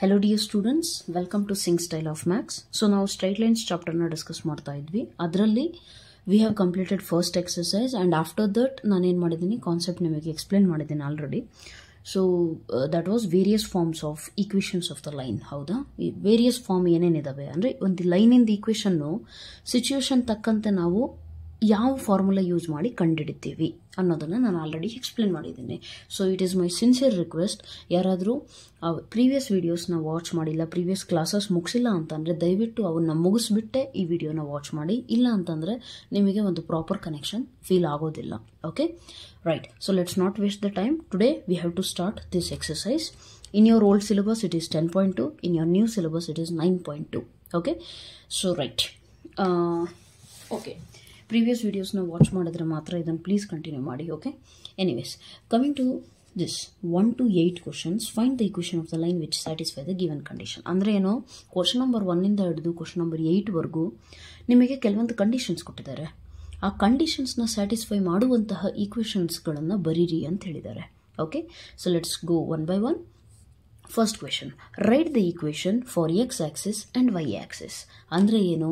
Hello dear students, welcome to Sing Style of Max. So now straight lines chapter na discuss ಮಾಡ್ತಾ ಇದ್ವಿ. ಅದರಲ್ಲಿ we have completed first exercise and after that ನಾನು ಏನು ಮಾಡಿದ್ದೀನಿ concept ನಿಮಗೆ explain ಮಾಡಿದ್ದೀನಿ already. So that was various forms of equations of the line. ಹೌದಾ, ಈ ವೇರಿಯಸ್ ಫಾರ್ಮ್ ಏನೇನಿದಾವೆ ಅಂದರೆ ಒಂದು ಲೈನಿಂದ ಈಕ್ವೇಷನ್ನು ಸಿಚುವೇಶನ್ ತಕ್ಕಂತೆ ನಾವು ಯಾವ ಫಾರ್ಮುಲಾ ಯೂಸ್ ಮಾಡಿ ಕಂಡುಹಿಡಿತೀವಿ ಅನ್ನೋದನ್ನು ನಾನು ಆಲ್ರೆಡಿ ಎಕ್ಸ್ಪ್ಲೇನ್ ಮಾಡಿದ್ದೀನಿ. So it is my sincere request, ಯಾರಾದರೂ ಪ್ರೀವಿಯಸ್ ವೀಡಿಯೋಸ್ನ ವಾಚ್ ಮಾಡಿಲ್ಲ, ಪ್ರೀವಿಯಸ್ ಕ್ಲಾಸಸ್ ಮುಗಿಸಿಲ್ಲ ಅಂತಂದರೆ ದಯವಿಟ್ಟು ಅವನ್ನ ಮುಗಿಸ್ಬಿಟ್ಟೆ ಈ ವಿಡಿಯೋನ ವಾಚ್ ಮಾಡಿ. ಇಲ್ಲ ಅಂತಂದರೆ ನಿಮಗೆ ಒಂದು ಪ್ರಾಪರ್ ಕನೆಕ್ಷನ್ ಫೀಲ್ ಆಗೋದಿಲ್ಲ. Okay, right. So let's not waste the time. Today we have to start this exercise. In your old syllabus it is 10.2, in your new syllabus it is 9.2. okay, so right, okay, previous videos na watch madidre matra idan please continue ಮಾಡಿ. okay, anyways, coming to this 1 to 8 questions, find the equation of the line which satisfy the given condition. ಅಂದ್ರೆ ಏನು, question number 1 ಇಂದ ಹಿಡಿದು question number 8 ವರೆಗೂ ನಿಮಗೆ ಕೆಲವೊಂದು conditions ಕೊಟ್ಟಿದ್ದಾರೆ. ಆ ಕಂಡೀಷನ್ಸ್ನ ಸ್ಯಾಟಿಸ್ಫೈ ಮಾಡುವಂತಹ ಈಕ್ವೇಷನ್ಸ್ಗಳನ್ನು ಬರೀರಿ ಅಂತ ಹೇಳಿದ್ದಾರೆ. Okay, so let's go one by one. First question, write the equation for X axis and Y axis. ಅಂದರೆ ಏನು,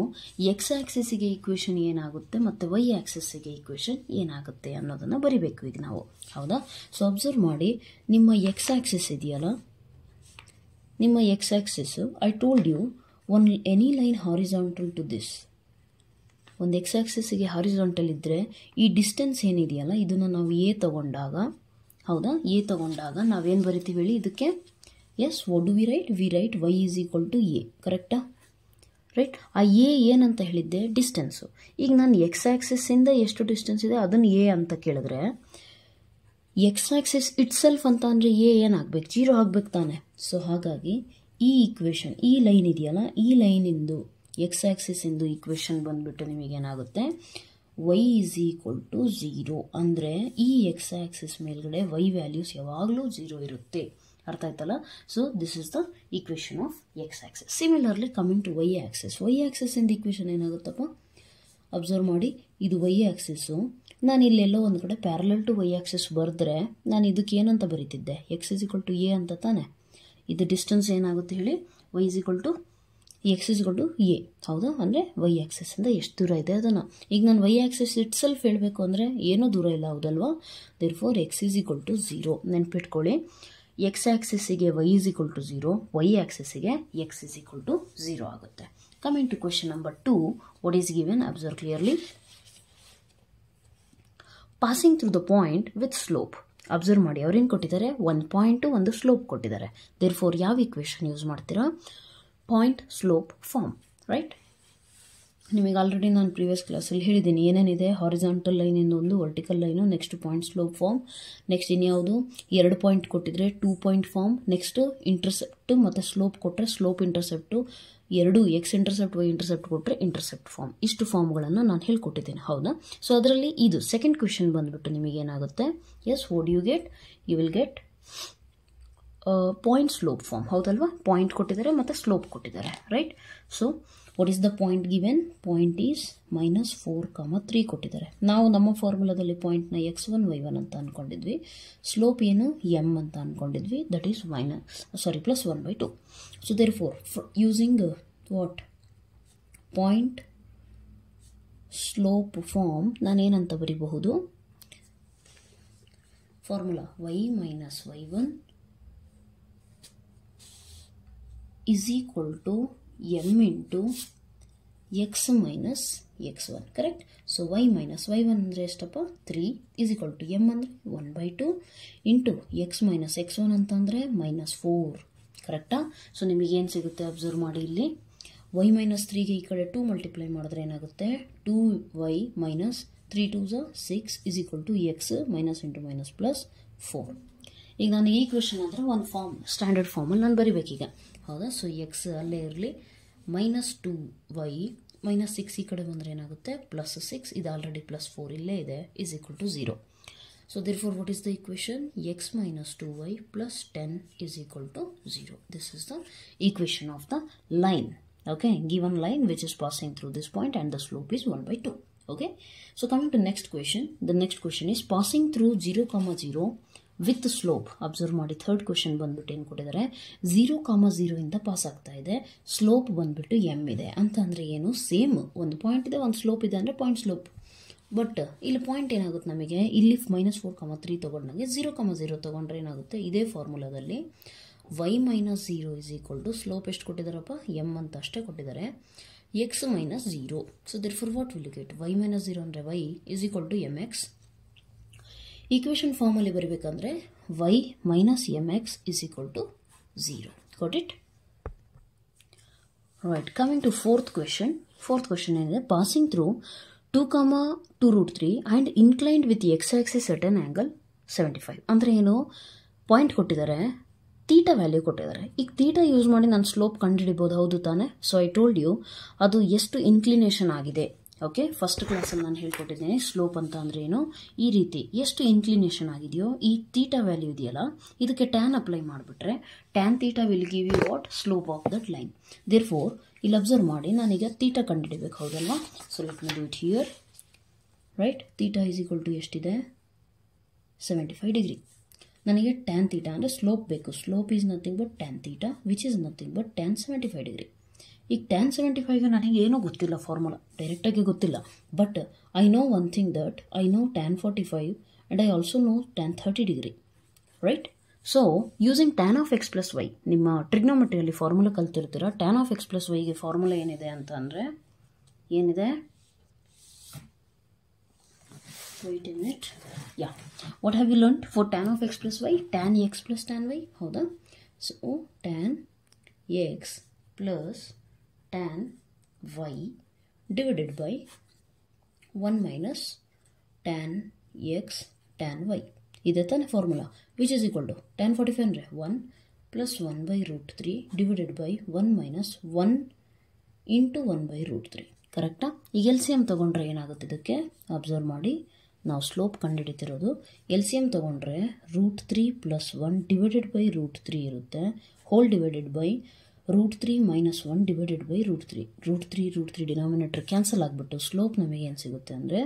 ಎಕ್ಸ್ ಆಕ್ಸಿಸ್ಗೆ ಈಕ್ವೇಷನ್ ಏನಾಗುತ್ತೆ ಮತ್ತು ವೈ ಆಕ್ಸಿಸ್ಗೆ ಈಕ್ವೇಷನ್ ಏನಾಗುತ್ತೆ ಅನ್ನೋದನ್ನು ಬರಿಬೇಕು ಈಗ ನಾವು. ಹೌದಾ, ಸೊ ಅಬ್ಸರ್ವ್ ಮಾಡಿ, ನಿಮ್ಮ ಎಕ್ಸ್ ಆಕ್ಸಿಸ್ ಇದೆಯಲ್ಲ, ನಿಮ್ಮ X axis I told you one any line horizontal to this. ಒಂದು ಎಕ್ಸ್ ಆಕ್ಸಿಸ್ಗೆ ಹಾರಿಜಾಂಟಲ್ ಇದ್ದರೆ ಈ ಡಿಸ್ಟೆನ್ಸ್ ಏನಿದೆಯಲ್ಲ ಇದನ್ನು ನಾವು ಎ ತಗೊಂಡಾಗ, ಹೌದಾ, ಎ ತಗೊಂಡಾಗ ನಾವೇನು ಬರಿತೀವಿ ಹೇಳಿ ಇದಕ್ಕೆ? Yes, what do we write? We write Y is equal to A. ಕರೆಕ್ಟಾ? ರೈಟ್. ಆ ಎ ಏನಂತ ಹೇಳಿದ್ದೆ? ಡಿಸ್ಟೆನ್ಸು. ಈಗ ನಾನು ಎಕ್ಸ್ ಆಕ್ಸಿಸ್ಸಿಂದ ಎಷ್ಟು ಡಿಸ್ಟೆನ್ಸ್ ಇದೆ ಅದನ್ನು ಎ ಅಂತ ಕೇಳಿದ್ರೆ, ಎಕ್ಸ್ ಆಕ್ಸಿಸ್ ಇಟ್ ಸೆಲ್ಫ್ ಅಂತ ಅಂದರೆ ಎ ಏನಾಗಬೇಕು? 0 ಆಗಬೇಕು ತಾನೆ. ಸೊ ಹಾಗಾಗಿ ಈ ಈಕ್ವೇಷನ್, ಈ ಲೈನ್ ಇದೆಯಲ್ಲ, ಈ ಲೈನಿಂದು ಎಕ್ಸ್ ಆಕ್ಸಿಸ್ಸಿಂದು ಈಕ್ವೇಷನ್ ಬಂದುಬಿಟ್ಟು ನಿಮಗೇನಾಗುತ್ತೆ? Y is equal to 0. ಅಂದರೆ ಈ ಎಕ್ಸ್ ಆಕ್ಸಿಸ್ ಮೇಲ್ಗಡೆ ವೈ ವ್ಯಾಲ್ಯೂಸ್ ಯಾವಾಗಲೂ 0 ಇರುತ್ತೆ. ಅರ್ಥ ಆಯ್ತಲ್ಲ? So this is the equation of x axis. Similarly coming to y axis. Y ಆಕ್ಸಿಸ್ಸಿಂದ ಈಕ್ವೇಷನ್ ಏನಾಗುತ್ತಪ್ಪ? ಅಬ್ಸರ್ವ್ ಮಾಡಿ, ಇದು ವೈ ಆಕ್ಸಿಸ್ಸು. ನಾನು ಇಲ್ಲೆಲ್ಲೋ ಒಂದು ಕಡೆ ಪ್ಯಾರಲಲ್ ಟು ವೈ ಆಕ್ಸಿಸ್ ಬರೆದ್ರೆ ನಾನು ಇದಕ್ಕೆ ಏನಂತ ಬರೀತಿದ್ದೆ? X is equal to a ಅಂತ ತಾನೆ. ಇದು ಡಿಸ್ಟೆನ್ಸ್ ಏನಾಗುತ್ತೆ ಹೇಳಿ? Y is equal to x is equal to a. ಹೌದಾ? ಅಂದರೆ ವೈ ಆಕ್ಸಿಸ್ಸಿಂದ ಎಷ್ಟು ದೂರ ಇದೆ ಅದನ್ನು. ಈಗ ನಾನು ವೈ ಆಕ್ಸಿಸ್ ಇಟ್ ಸೆಲ್ಫ್ ಹೇಳಬೇಕು ಅಂದರೆ ಏನೂ ದೂರ ಇಲ್ಲ, ಹೌದಲ್ವಾ? Therefore x is equal to 0. ನೆನ್ಪಿಟ್ಕೊಳ್ಳಿ, ಎಕ್ಸ್ ಆಕ್ಸಿಸ್ಸಿಗೆ y is equal to 0, y ಆಕ್ಸಿಸ್ಸಿಗೆ ಎಕ್ಸ್ ಇಸ್ ಈಕ್ವಲ್ ಟು 0 ಆಗುತ್ತೆ. Coming to question number 2, what is given? Observe clearly. Passing through the point with slope. Observe ಮಾಡಿ, ಅವ್ರೇನು ಕೊಟ್ಟಿದ್ದಾರೆ? ಒಂದು point ಒಂದು slope ಕೊಟ್ಟಿದ್ದಾರೆ. ದೇರ್ಫೋರ್ ಯಾವ ಈಕ್ವೇಷನ್ ಯೂಸ್ ಮಾಡ್ತೀರಾ? Point slope form. ರೈಟ್. ನಿಮಗೆ ಆಲ್ರೆಡಿ ನಾನು ಪ್ರೀವಿಯಸ್ ಕ್ಲಾಸಲ್ಲಿ ಹೇಳಿದ್ದೀನಿ ಏನೇನಿದೆ. ಹಾರಿಜಾಂಟಲ್ ಲೈನಿಂದ ಒಂದು, vertical line, next point slope form, next ಇನ್ಯಾವುದು 2 ಪಾಯಿಂಟ್ ಕೊಟ್ಟಿದ್ರೆ 2 ಪಾಯಿಂಟ್ ಫಾರ್ಮ್, ನೆಕ್ಸ್ಟ್ ಇಂಟರ್ಸೆಪ್ಟ್ ಮತ್ತು ಸ್ಲೋಪ್ ಕೊಟ್ಟರೆ slope intercept, 2 x intercept y intercept ಕೊಟ್ಟರೆ ಇಂಟರ್ಸೆಪ್ಟ್ ಫಾರ್ಮ್. ಇಷ್ಟು ಫಾರ್ಮ್ಗಳನ್ನು ನಾನು ಹೇಳ್ಕೊಟ್ಟಿದ್ದೀನಿ. ಹೌದಾ? ಸೊ ಅದರಲ್ಲಿ ಇದು ಸೆಕೆಂಡ್ ಕ್ವೆಶನ್ ಬಂದುಬಿಟ್ಟು ನಿಮಗೇನಾಗುತ್ತೆ? Yes, what you get? You will get point slope form. ಹೌದಲ್ವಾ? ಪಾಯಿಂಟ್ ಕೊಟ್ಟಿದ್ದಾರೆ ಮತ್ತು ಸ್ಲೋಪ್ ಕೊಟ್ಟಿದ್ದಾರೆ. Right. So what is the point given? Point is -4, 3 ಕೊಟ್ಟಿದ್ದಾರೆ. ನಾವು ನಮ್ಮ ಫಾರ್ಮುಲಾದಲ್ಲಿ ಪಾಯಿಂಟ್ನ x1 y1 ಅಂತ ಅಂದ್ಕೊಂಡಿದ್ವಿ. ಸ್ಲೋಪ್ ಏನು? m ಅಂತ ಅಂದ್ಕೊಂಡಿದ್ವಿ. That is +1/2. So therefore using what? Point slope form ನಾನೇನಂತ ಬರೀಬಹುದು? Formula y minus y1 is equal to m into x minus x1. Correct. So y minus y1 ಅಂದರೆ ಎಷ್ಟಪ್ಪ? 3 is equal to m ಅಂದರೆ 1/2 into x minus x1 ಅಂತಂದರೆ -4. ಕರೆಕ್ಟಾ? So ನಿಮಗೇನು ಸಿಗುತ್ತೆ? Observe ಮಾಡಿ, ಇಲ್ಲಿ y ಮೈನಸ್ 3ಗೆ ಈ ಕಡೆ 2 ಮಲ್ಟಿಪ್ಲೈ ಮಾಡಿದ್ರೆ ಏನಾಗುತ್ತೆ? 2y minus 3 2 6 is equal to x minus into minus plus 4. ಈಗ ನಾನು ಈ ಕ್ವೆಶನ್ ಅಂದರೆ ಒಂದು ಫಾರ್ಮ್, ಸ್ಟ್ಯಾಂಡರ್ಡ್ ಫಾರ್ಮಲ್ಲಿ ನಾನು ಬರಿಬೇಕೀಗ. ಹೌದಾ? ಸೊ ಎಕ್ಸ್ ಅಲ್ಲೇ ಇರಲಿ, -2y ಮೈನಸ್ 6 ಈ ಕಡೆ ಬಂದರೆ ಏನಾಗುತ್ತೆ? +6. ಇದು ಆಲ್ರೆಡಿ +4 ಇಲ್ಲೇ ಇದೆ, is equal to 0. So therefore what is the equation? X minus 2y plus 10 is equal to 0. This is the equation of the line. Okay, given line which is passing through this point and the slope is 1/2. Okay, so coming to next question, the next question is passing through 0, 0 with slope. Observe ಮಾಡಿ, third question ಬಂದ್ಬಿಟ್ಟು ಏನು ಕೊಟ್ಟಿದ್ದಾರೆ, 0,0 ಇಂದ pass ಆಗ್ತಾ ಇದೆ, slope ಬಂದ್ಬಿಟ್ಟು m ಇದೆ ಅಂತ ಅಂದರೆ ಏನು, ಸೇಮ್ ಒಂದು ಪಾಯಿಂಟ್ ಇದೆ, ಒಂದು ಸ್ಲೋಪ್ ಇದೆ ಅಂದರೆ ಪಾಯಿಂಟ್ ಸ್ಲೋಪ್. ಬಟ್ ಇಲ್ಲಿ ಪಾಯಿಂಟ್ ಏನಾಗುತ್ತೆ ನಮಗೆ, ಇಲ್ಲಿ -4,3 ತೊಗೊಂಡಾಗೆ 0,0 ತೊಗೊಂಡ್ರೆ ಏನಾಗುತ್ತೆ, ಇದೇ ಫಾರ್ಮುಲಾದಲ್ಲಿ y - 0 is equal to slope ಎಷ್ಟು ಕೊಟ್ಟಿದ್ದಾರಪ್ಪ, m ಅಂತ ಅಷ್ಟೇ ಕೊಟ್ಟಿದ್ದಾರೆ, x - 0. So therefore what will you get, y - 0 ಅಂದರೆ y is equal to mx. Equation ಫಾರ್ಮಲ್ಲಿ ಬರಬೇಕಂದ್ರೆ y - mx is equal to 0. Got it? Right, coming to fourth question. Fourth question ಏನಿದೆ, passing through 2,2√3 and inclined with X Axis at an angle 75. ಅಂದರೆ ಏನು, point ಕೊಟ್ಟಿದ್ದಾರೆ, theta value ಕೊಟ್ಟಿದ್ದಾರೆ. ಈಗ theta use ಮಾಡಿ ನಾನು ಸ್ಲೋಪ್ ಕಂಡುಹಿಡಿಬೋದು, ಹೌದು ತಾನೆ? ಸೊ ಐ ಟೋಲ್ಡ್ ಯು ಅದು ಎಷ್ಟು ಇನ್ಕ್ಲಿನೇಷನ್ ಆಗಿದೆ. ಓಕೆ, ಫಸ್ಟ್ ಕ್ಲಾಸಲ್ಲಿ ನಾನು ಹೇಳ್ಕೊಟ್ಟಿದ್ದೇನೆ ಸ್ಲೋಪ್ ಅಂತ ಅಂದರೆ ಏನು, ಈ ರೀತಿ ಎಷ್ಟು ಇನ್ಕ್ಲಿನೇಷನ್ ಆಗಿದೆಯೋ ಈ ತೀಟಾ ವ್ಯಾಲ್ಯೂ ಇದೆಯಲ್ಲ, ಇದಕ್ಕೆ ಟ್ಯಾನ್ ಅಪ್ಲೈ ಮಾಡಿಬಿಟ್ರೆ tan theta will give you what, slope of that line. Therefore ಇಲ್ಲಿ ಅಬ್ಸರ್ವ್ ಮಾಡಿ, ನಾನೀಗ ತೀಟಾ ಕಂಡುಹಿಡಿಬೇಕು, ಹೌದಲ್ವಾ? So let me do it here. Right, theta is equal to ಎಷ್ಟಿದೆ, 75 ಡಿಗ್ರಿ. ನನಗೆ ಟ್ಯಾನ್ ತೀಟಾ ಅಂದರೆ ಸ್ಲೋಪ್ ಬೇಕು. Slope is nothing but tan theta which is nothing but tan 75 degree. ಈಗ ಟ್ಯಾನ್ 75ಗೆ ನನಗೆ ಏನೂ ಗೊತ್ತಿಲ್ಲ, ಫಾರ್ಮುಲಾ ಡೈರೆಕ್ಟಾಗಿ ಗೊತ್ತಿಲ್ಲ. But I know one thing that I know tan 45 and I also know tan 30 degree. Right, so using tan of x plus y, ನಿಮ್ಮ ಟ್ರಿಗ್ನೋಮೆಟ್ರಿಯಲ್ಲಿ formula ಕಲ್ತಿರ್ತೀರ. ಟ್ಯಾನ್ ಆಫ್ ಎಕ್ಸ್ ಪ್ಲಸ್ ವೈಗೆ ಫಾರ್ಮುಲಾ ಏನಿದೆ ಅಂತ ಅಂದರೆ ಏನಿದೆ, wait a minute. Yeah, what have you learned for tan of x plus y? Tan x plus tan y. ಹೌದಾ? So tan x plus tan y divided by 1 minus tan x tan y. ಇದೆ ತಾನೆ formula, which is equal to tan 45 ಅಂದರೆ 1 plus 1 by root 3 divided by 1 minus 1 into 1 by root 3. ಕರೆಕ್ಟಾ? ಈಗ L C M ತೊಗೊಂಡ್ರೆ ಏನಾಗುತ್ತೆ, ಇದಕ್ಕೆ observe ಮಾಡಿ, ನಾವು ಸ್ಲೋಪ್ ಕಂಡುಹಿಡಿತಿರೋದು. ಎಲ್ ಸಿ ಎಮ್ ತೊಗೊಂಡ್ರೆ √3 + 1 ಡಿವೈಡೆಡ್ ಬೈ √3 ಇರುತ್ತೆ, whole divided by √3 - 1 divided by √3. √3 denominator cancel ಆಗಿಬಿಟ್ಟು ಸ್ಲೋಪ್ ನಮಗೆ ಏನು ಸಿಗುತ್ತೆ ಅಂದರೆ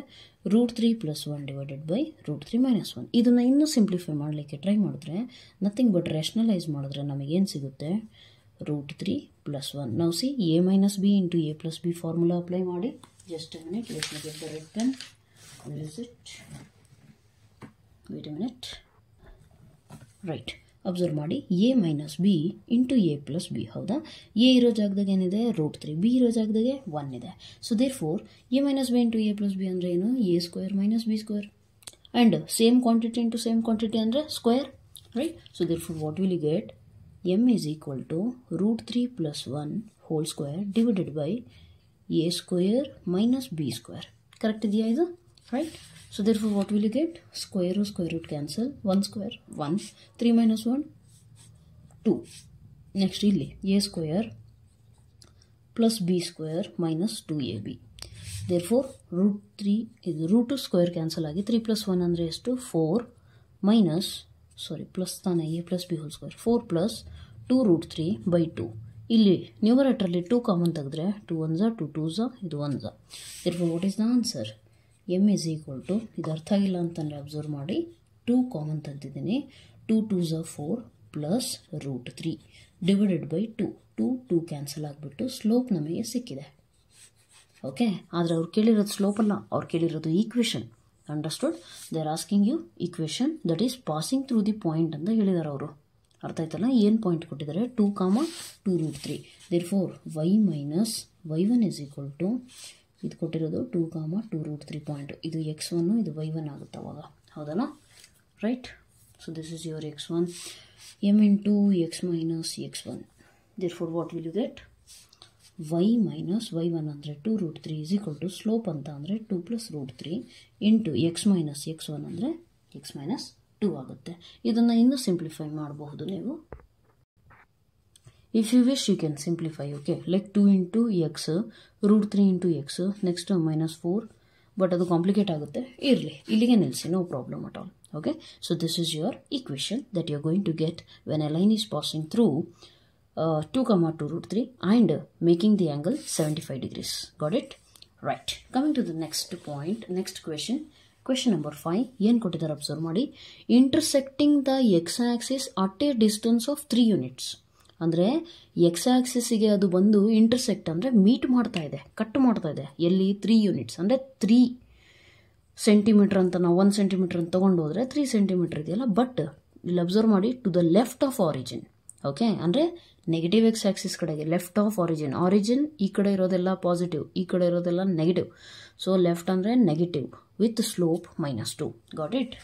√3 + 1 ಡಿವೈಡೆಡ್ ಬೈ √3 - 1. ಇದನ್ನು ಇನ್ನೂ ಸಿಂಪ್ಲಿಫೈ ಮಾಡಲಿಕ್ಕೆ ಟ್ರೈ ಮಾಡಿದ್ರೆ, ನಥಿಂಗ್ ಬಟ್ ರೇಷನಲೈಸ್ ಮಾಡಿದ್ರೆ ನಮಗೇನು ಸಿಗುತ್ತೆ, √3 + 1. ನಾವು ಸಿ a - b into a + b formula apply ಮಾಡಿ. Just a minute, let me get the red pen. Where is it? Wait a minute. Right, observe ಮಾಡಿ, a - b into a + b. ಹೌದಾ? a ಇರೋ ಜಾಗದಾಗ ಏನಿದೆ, √3, b ಇರೋ ಜಾಗದಾಗೆ 1 ಇದೆ. So therefore a - b into a + b ಅಂದರೆ ಏನು, a² - b². And same quantity into same quantity ಅಂದರೆ square. Right, so therefore what will you get, m is equal to √3 + 1 whole square divided by a² - b². Correct ಇದೆಯಾ ಇದು? Right, so therefore what will you get, square root cancel, 1 square 1, 3 - 1 2. next ಇಲ್ಲಿ a² plus b² minus 2ab. therefore √3 ಇದು √2 square cancel ಆಗಿ 3 + 1 ಅಂದರೆ ಎಷ್ಟು, 4 minus plus ತಾನೆ a + b whole square, 4 + 2 √3 by 2. ಇಲ್ಲಿ ನ್ಯೂಮರೇಟರಲ್ಲಿ 2 common ತೆಗೆದ್ರೆ 2 1s 2 2s, ಇದು 1s. therefore what is the answer, m is equal to, ಇದು ಅರ್ಥ ಆಗಿಲ್ಲ ಅಂತಂದರೆ ಅಬ್ಸರ್ವ್ ಮಾಡಿ, 2 ಕಾಮನ್ ತೆಗೆದಿದ್ದೀನಿ, 2 2s 4 plus √3 divided by 2 cancel ಆಗಿಬಿಟ್ಟು ಸ್ಲೋಪ್ ನಮಗೆ ಸಿಕ್ಕಿದೆ. ಓಕೆ, ಆದರೆ ಅವ್ರು ಕೇಳಿರೋದು ಸ್ಲೋಪ್ ಅಲ್ಲ, ಅವ್ರು ಕೇಳಿರೋದು equation. Understood? They are asking you equation that is passing through the point ಅಂತ ಹೇಳಿದ್ದಾರೆ ಅವರು. ಅರ್ಥ ಆಯ್ತಲ್ಲ, ಏನು ಪಾಯಿಂಟ್ ಕೊಟ್ಟಿದ್ದಾರೆ, 2, 2 √3. Therefore y - y1 is equal to, ಇದು ಕೊಟ್ಟಿರೋದು 2, 2 √3 ಪಾಯಿಂಟ್, ಇದು x1, ಇದು y1 ಆಗುತ್ತೆ ಅವಾಗ, ಹೌದಲ್ಲ? Right, so this is your x1, m into x - x1. Therefore what will you get, y - y1 ಅಂದರೆ 2 √3 ಇಸ್ ಈಕ್ವಲ್ ಟು ಸ್ಲೋಪ್ ಅಂತ ಅಂದರೆ 2 + √3 ಇಂಟು x - x1 ಅಂದರೆ x - 2 ಆಗುತ್ತೆ. ಇದನ್ನು ಇನ್ನೂ ಸಿಂಪ್ಲಿಫೈ ಮಾಡಬಹುದು ನೀವು. If you wish, you can simplify, okay? Like 2 into x, √3 into x, next -4, but ಅದು ಕಾಂಪ್ಲಿಕೇಟ್ ಆಗುತ್ತೆ, ಇರಲಿ, ಇಲ್ಲಿಗೆ ನಿಲ್ಲಿಸಿ, no problem at all. Okay, so this is your equation that you are going to get when a line is passing through 2, 2 √3 and making the angle 75 degrees. Got it? Right. Coming to the next point, next question. Question number 5 ಏನು ಕೊಟ್ಟಿದ್ದಾರೆ observe ಮಾಡಿ. Intersecting the X Axis at a distance of 3 units. ಅಂದರೆ X ಆಕ್ಸಿಸ್ಗೆ ಅದು ಬಂದು intersect ಅಂದರೆ meet ಮಾಡ್ತಾ ಇದೆ, cut ಮಾಡ್ತಾ ಇದೆ. ಎಲ್ಲಿ? 3 ಯೂನಿಟ್ಸ್ ಅಂದರೆ 3 ಸೆಂಟಿಮೀಟರ್ ಅಂತ ನಾವು 1 ಸೆಂಟಿಮೀಟರ್ ಅಂತ ತೊಗೊಂಡು ಹೋದರೆ 3 ಸೆಂಟಿಮೀಟರ್ ಇದೆಯಲ್ಲ. ಬಟ್ ಇಲ್ಲಿ ಅಬ್ಸರ್ವ್ ಮಾಡಿ, to the left of origin. Okay, ಅಂದರೆ ನೆಗೆಟಿವ್ ಎಕ್ಸ್ ಆಕ್ಸಿಸ್ ಕಡೆಗೆ ಲೆಫ್ಟ್ ಆಫ್ ಆರಿಜಿನ್. ಆರಿಜಿನ್ ಈ ಕಡೆ ಇರೋದೆಲ್ಲ ಪಾಸಿಟಿವ್, ಈ ಕಡೆ ಇರೋದೆಲ್ಲ ನೆಗೆಟಿವ್. ಸೊ ಲೆಫ್ಟ್ ಅಂದರೆ negative with slope -2. Got it?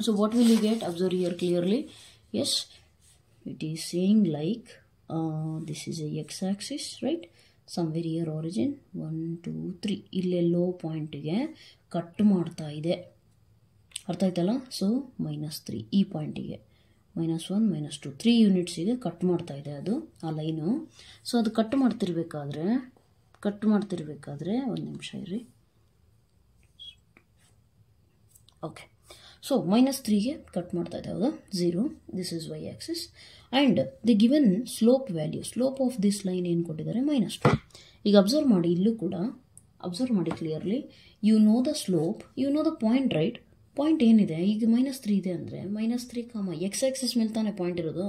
So what will you get? Observe here clearly. Yes, it is saying like this is a x axis, right? Somewhere here origin 1 2 3 ಇಲ್ಲೆಲ್ಲೋ ಪಾಯಿಂಟಿಗೆ cut ಮಾಡ್ತಾ ಇದೆ. ಅರ್ಥ ಆಯ್ತಲ್ಲ? So -3 ಈ ಪಾಯಿಂಟಿಗೆ -1 -2 3 ಯೂನಿಟ್ಸಿಗೆ cut ಮಾಡ್ತಾ ಇದೆ ಅದು ಆ ಲೈನು. ಸೊ ಅದು ಕಟ್ ಮಾಡ್ತಿರ್ಬೇಕಾದ್ರೆ ಒಂದು ನಿಮಿಷ ಇರಿ. ಓಕೆ, ಸೊ -3ಗೆ ಕಟ್ ಮಾಡ್ತಾ ಇದೆ, ಹೌದಾ? 0. This is why Axis and the given slope value, slope of this line ಏನು ಕೊಟ್ಟಿದ್ದಾರೆ? -2. ಈಗ ಅಬ್ಸರ್ವ್ ಮಾಡಿ, ಇಲ್ಲೂ ಕೂಡ ಅಬ್ಸರ್ವ್ ಮಾಡಿ clearly. You know the slope, you know the point, right? Point ಏನಿದೆ ಈಗ? -3 ಇದೆ ಅಂದರೆ -3, ಎಕ್ಸ್ ಆಕ್ಸಿಸ್ ಮೇಲೆ ತಾನೇ ಪಾಯಿಂಟ್ ಇರೋದು.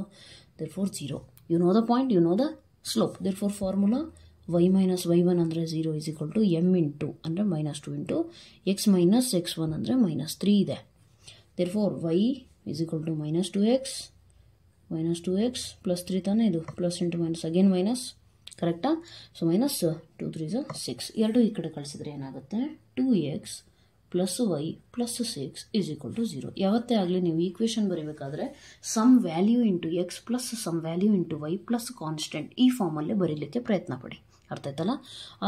Therefore 0. You know the point, you know the slope. Therefore formula y - y1 ಅಂದರೆ 0 = m ಇಂಟು ಅಂದರೆ -2 ಇಂಟು x - x1 ಅಂದರೆ -3 ಇದೆ. ದೇರ್ಫೋರ್ y = -2x ಪ್ಲಸ್ 3 ತಾನೇ ಇದು, plus into minus again minus, ಕರೆಕ್ಟಾ? ಸೊ -2 3 6. ಎರಡು ಈ ಕಡೆ ಕಳಿಸಿದ್ರೆ ಏನಾಗುತ್ತೆ? 2x plus y plus 6 = 0. ಯಾವತ್ತೇ ಆಗಲಿ ನೀವು ಈಕ್ವೇಷನ್ ಬರೀಬೇಕಾದ್ರೆ some value into X plus some value into Y plus constant ಈ ಫಾರ್ಮಲ್ಲೇ ಬರೀಲಿಕ್ಕೆ ಪ್ರಯತ್ನ ಪಡಿ. ಅರ್ಥ ಆಯ್ತಲ್ಲ?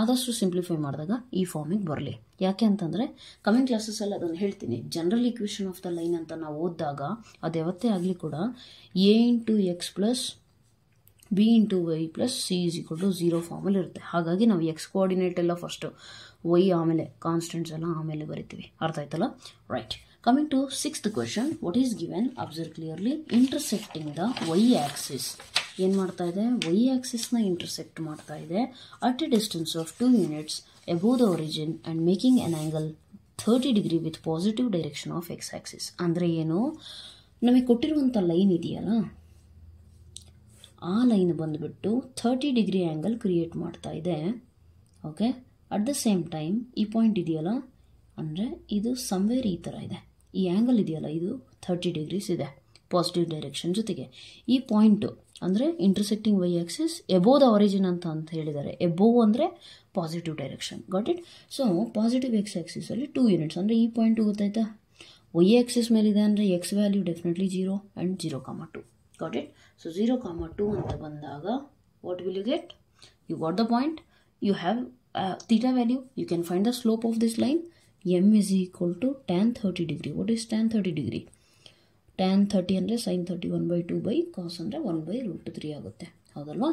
ಆದಷ್ಟು ಸಿಂಪ್ಲಿಫೈ ಮಾಡಿದಾಗ ಈ ಫಾರ್ಮಿಗೆ ಬರಲಿ. ಯಾಕೆ ಅಂತಂದರೆ ಕಮಿಂಗ್ ಕ್ಲಾಸಸ್ಸಲ್ಲಿ ಅದನ್ನು ಹೇಳ್ತೀನಿ. General equation of the line ಅಂತ ನಾವು ಓದಿದಾಗ ಅದು ಯಾವತ್ತೇ ಆಗಲಿ ಕೂಡ a into X plus b into Y plus c = 0 ಫಾರ್ಮಲ್ಲಿ ಇರುತ್ತೆ. ಹಾಗಾಗಿ ನಾವು ಎಕ್ಸ್ ಕೋಆರ್ಡಿನೇಟ್ ಎಲ್ಲ ಫಸ್ಟು, ವೈ ಆಮೇಲೆ, ಕಾನ್ಸ್ಟೆಂಟ್ಸ್ ಎಲ್ಲ ಆಮೇಲೆ ಬರಿತೀವಿ. ಅರ್ಥ ಆಯ್ತಲ್ಲ? Right. Coming to 6th question. What is given? Observe clearly. Intersecting the Y axis. ಏನು ಮಾಡ್ತಾ ಇದೆ? ವೈ ಆಕ್ಸಿಸ್ನ ಇಂಟರ್ಸೆಕ್ಟ್ ಮಾಡ್ತಾ ಇದೆ at a distance of 2 units above the origin and making N angle 30 degree with positive direction of x Axis. ಅಂದರೆ ಏನು? ನಮಗೆ ಕೊಟ್ಟಿರುವಂಥ ಲೈನ್ ಇದೆಯಲ್ಲ, ಆ ಲೈನ್ ಬಂದುಬಿಟ್ಟು 30 ಡಿಗ್ರಿ ಆ್ಯಂಗಲ್ ಕ್ರಿಯೇಟ್ ಮಾಡ್ತಾ ಇದೆ. Okay, at the same time ಈ ಪಾಯಿಂಟ್ ಇದೆಯಲ್ಲ, ಅಂದರೆ ಇದು ಸಮ್ವೇರ್ ಈ ಥರ ಇದೆ. ಈ ಆ್ಯಂಗಲ್ ಇದೆಯಲ್ಲ, ಇದು 30 ಡಿಗ್ರೀಸ್ ಇದೆ ಪಾಸಿಟಿವ್ ಡೈರೆಕ್ಷನ್ ಜೊತೆಗೆ. ಈ ಪಾಯಿಂಟು ಅಂದರೆ intersecting y axis above the origin ಅಂತ ಹೇಳಿದ್ದಾರೆ. ಎಬೋವ್ ಅಂದರೆ positive direction. Got it? So positive x ಆಕ್ಸಿಸಲ್ಲಿ 2 ಯೂನಿಟ್ಸ್ ಅಂದರೆ ಈ ಪಾಯಿಂಟು ಗೊತ್ತಾಯ್ತಾ? ವೈ ಆಕ್ಸಿಸ್ ಮೇಲಿದೆ ಅಂದರೆ x value definitely 0 and 0,2. Got it? So 0,2 ಅಂತ ಬಂದಾಗ what will you get? You got the point, you have theta value, you can find the slope of this line. m is equal to tan 30 degree. What is tan 30 degree? Tan 30 ಅಂದರೆ sin 30 1/2 by cos ಅಂದರೆ 1/√3 ಆಗುತ್ತೆ, ಹೌದಲ್ವಾ?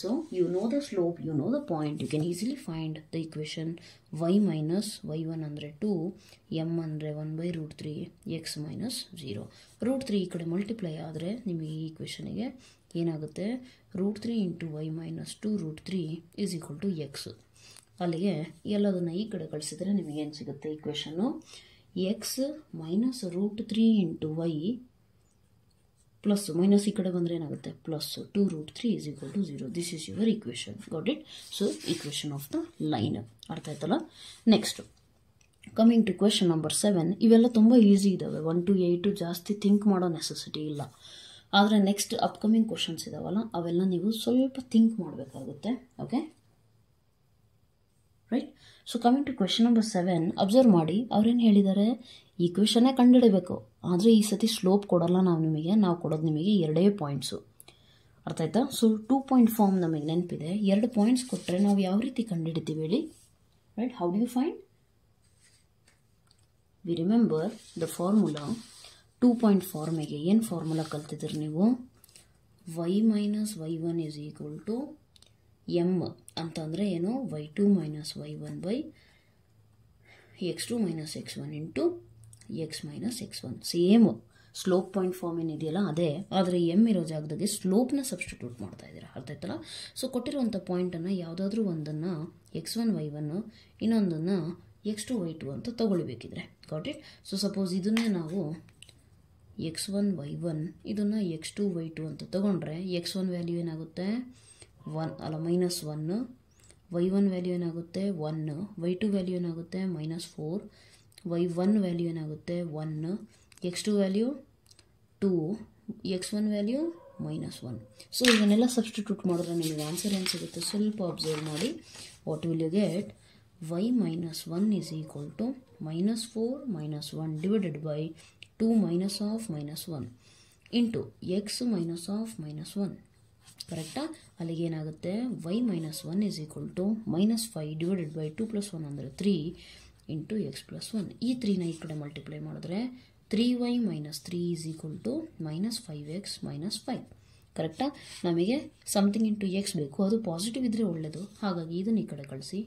So you know the slope, you know the point, you can easily find the equation y - y1 ಅಂದರೆ 2, m ಅಂದರೆ 1/√3, x - 0. √3 ಈ ಕಡೆ multiply ಆದರೆ ನಿಮಗೆ ಈ ಇಕ್ವೇಷನಿಗೆ ಏನಾಗುತ್ತೆ? √3 × y - 2√3 = x. ಅಲ್ಲಿಗೆ ಎಲ್ಲದನ್ನು ಈ ಕಡೆ ಕಳಿಸಿದರೆ ನಿಮಗೇನು ಸಿಗುತ್ತೆ ಇಕ್ವೇಷನ್ನು? x - √3 × y ಪ್ಲಸ್ ಮೈನಸ್ ಈ ಕಡೆ ಬಂದರೆ ಏನಾಗುತ್ತೆ? Plus 2√3 = 0. This is your equation. Got it? So equation of the line. ಅರ್ಥ ಆಯ್ತಲ್ಲ? Next coming to question number 7. ಇವೆಲ್ಲ ತುಂಬ ಈಸಿ ಇದ್ದಾವೆ. 1 to 8 ಜಾಸ್ತಿ ಥಿಂಕ್ ಮಾಡೋ ನೆಸೆಸಿಟಿ ಇಲ್ಲ. ಆದರೆ ನೆಕ್ಸ್ಟ್ ಅಪ್ಕಮಿಂಗ್ ಕ್ವಶನ್ಸ್ ಇದಾವಲ್ಲ, ಅವೆಲ್ಲ ನೀವು ಸ್ವಲ್ಪ ಥಿಂಕ್ ಮಾಡಬೇಕಾಗುತ್ತೆ. Okay, right? So coming to question number 7, observe ಮಾಡಿ. ಅವ್ರೇನು ಹೇಳಿದ್ದಾರೆ? ಈ ಕ್ವೆಶನ್ನೇ ಕಂಡುಹಿಡಬೇಕು, ಆದರೆ ಈ ಸತಿ ಸ್ಲೋಪ್ ಕೊಡೋಲ್ಲ ನಾವು ನಿಮಗೆ. ನಾವು ಕೊಡೋದು ನಿಮಗೆ 2 ಪಾಯಿಂಟ್ಸು. ಅರ್ಥ ಆಯ್ತಾ? ಸೊ 2 ಪಾಯಿಂಟ್ ಫಾರ್ಮ್ ನಮಗೆ ನೆನಪಿದೆ. 2 ಪಾಯಿಂಟ್ಸ್ ಕೊಟ್ಟರೆ ನಾವು ಯಾವ ರೀತಿ ಕಂಡುಹಿಡಿತೀವಿ ಹೇಳಿ? Right? How do you find? We remember the formula. 2 point ಫಾರ್ಮಿಗೆ ಏನು ಫಾರ್ಮುಲಾ ಕಲ್ತಿದ್ದೀರಿ ನೀವು? y - y1 = m ಅಂತಂದರೆ ಏನು? y2 - y1 by x2 - x1 into x - x1. Same slope point form ಏನಿದೆಯಲ್ಲ ಅದೇ, ಆದರೆ ಎಮ್ ಇರೋ ಜಾಗದಾಗೆ ಸ್ಲೋಪ್ನ ಸಬ್ಸ್ಟಿಟ್ಯೂಟ್ ಮಾಡ್ತಾ ಇದ್ದೀರಾ. ಅರ್ಥ ಆಯ್ತಲ್ಲ? ಸೊ ಕೊಟ್ಟಿರುವಂಥ ಪಾಯಿಂಟನ್ನು ಯಾವುದಾದ್ರೂ ಒಂದನ್ನು x1 y1, ಇನ್ನೊಂದನ್ನು x2 y2 ಅಂತ ತಗೊಳ್ಬೇಕಿದ್ರೆ. Got it? ಸೊ ಸಪೋಸ್ ಇದನ್ನೇ ನಾವು x1 y1 ಇದನ್ನು x2 y2 ಅಂತ ತಗೊಂಡ್ರೆ x1 ವ್ಯಾಲ್ಯೂ ಏನಾಗುತ್ತೆ 1 ಅಲ್ಲ -1, y1 ವ್ಯಾಲ್ಯೂ ಏನಾಗುತ್ತೆ 1, y2 ವ್ಯಾಲ್ಯೂ ಏನಾಗುತ್ತೆ -4, y1 ವ್ಯಾಲ್ಯೂ ಏನಾಗುತ್ತೆ 1, x2 value 2, x1 value -1. So ಇದನ್ನೆಲ್ಲ ಸಬ್ಸ್ಟಿಟ್ಯೂಟ್ ಮಾಡಿದ್ರೆ ನಿಮಗೆ ಆನ್ಸರ್ ಏನು ಸಿಗುತ್ತೆ ಸ್ವಲ್ಪ ಅಬ್ಸರ್ವ್ ಮಾಡಿ. What will you get? y -1 is equal to -4 -1 divided by 2 minus of -1 into x minus of -1. ಕರೆಕ್ಟಾ? ಅಲ್ಲಿಗೆ ಏನಾಗುತ್ತೆ y -1 is equal to -5 divided by 2 plus 1 ಅಂದರೆ 3 into x plus 1. ಈ 3ನ ಈ ಕಡೆ ಮಲ್ಟಿಪ್ಲೈ ಮಾಡಿದ್ರೆ 3y minus 3 is equal to -5x minus 5. ಕರೆಕ್ಟಾ? ನಮಗೆ ಸಮಥಿಂಗ್ ಇಂಟು ಎಕ್ಸ್ ಬೇಕು, ಅದು ಪಾಸಿಟಿವ್ ಇದ್ದರೆ ಒಳ್ಳೆಯದು. ಹಾಗಾಗಿ ಇದನ್ನು ಈ ಕಡೆ ಕಳಿಸಿ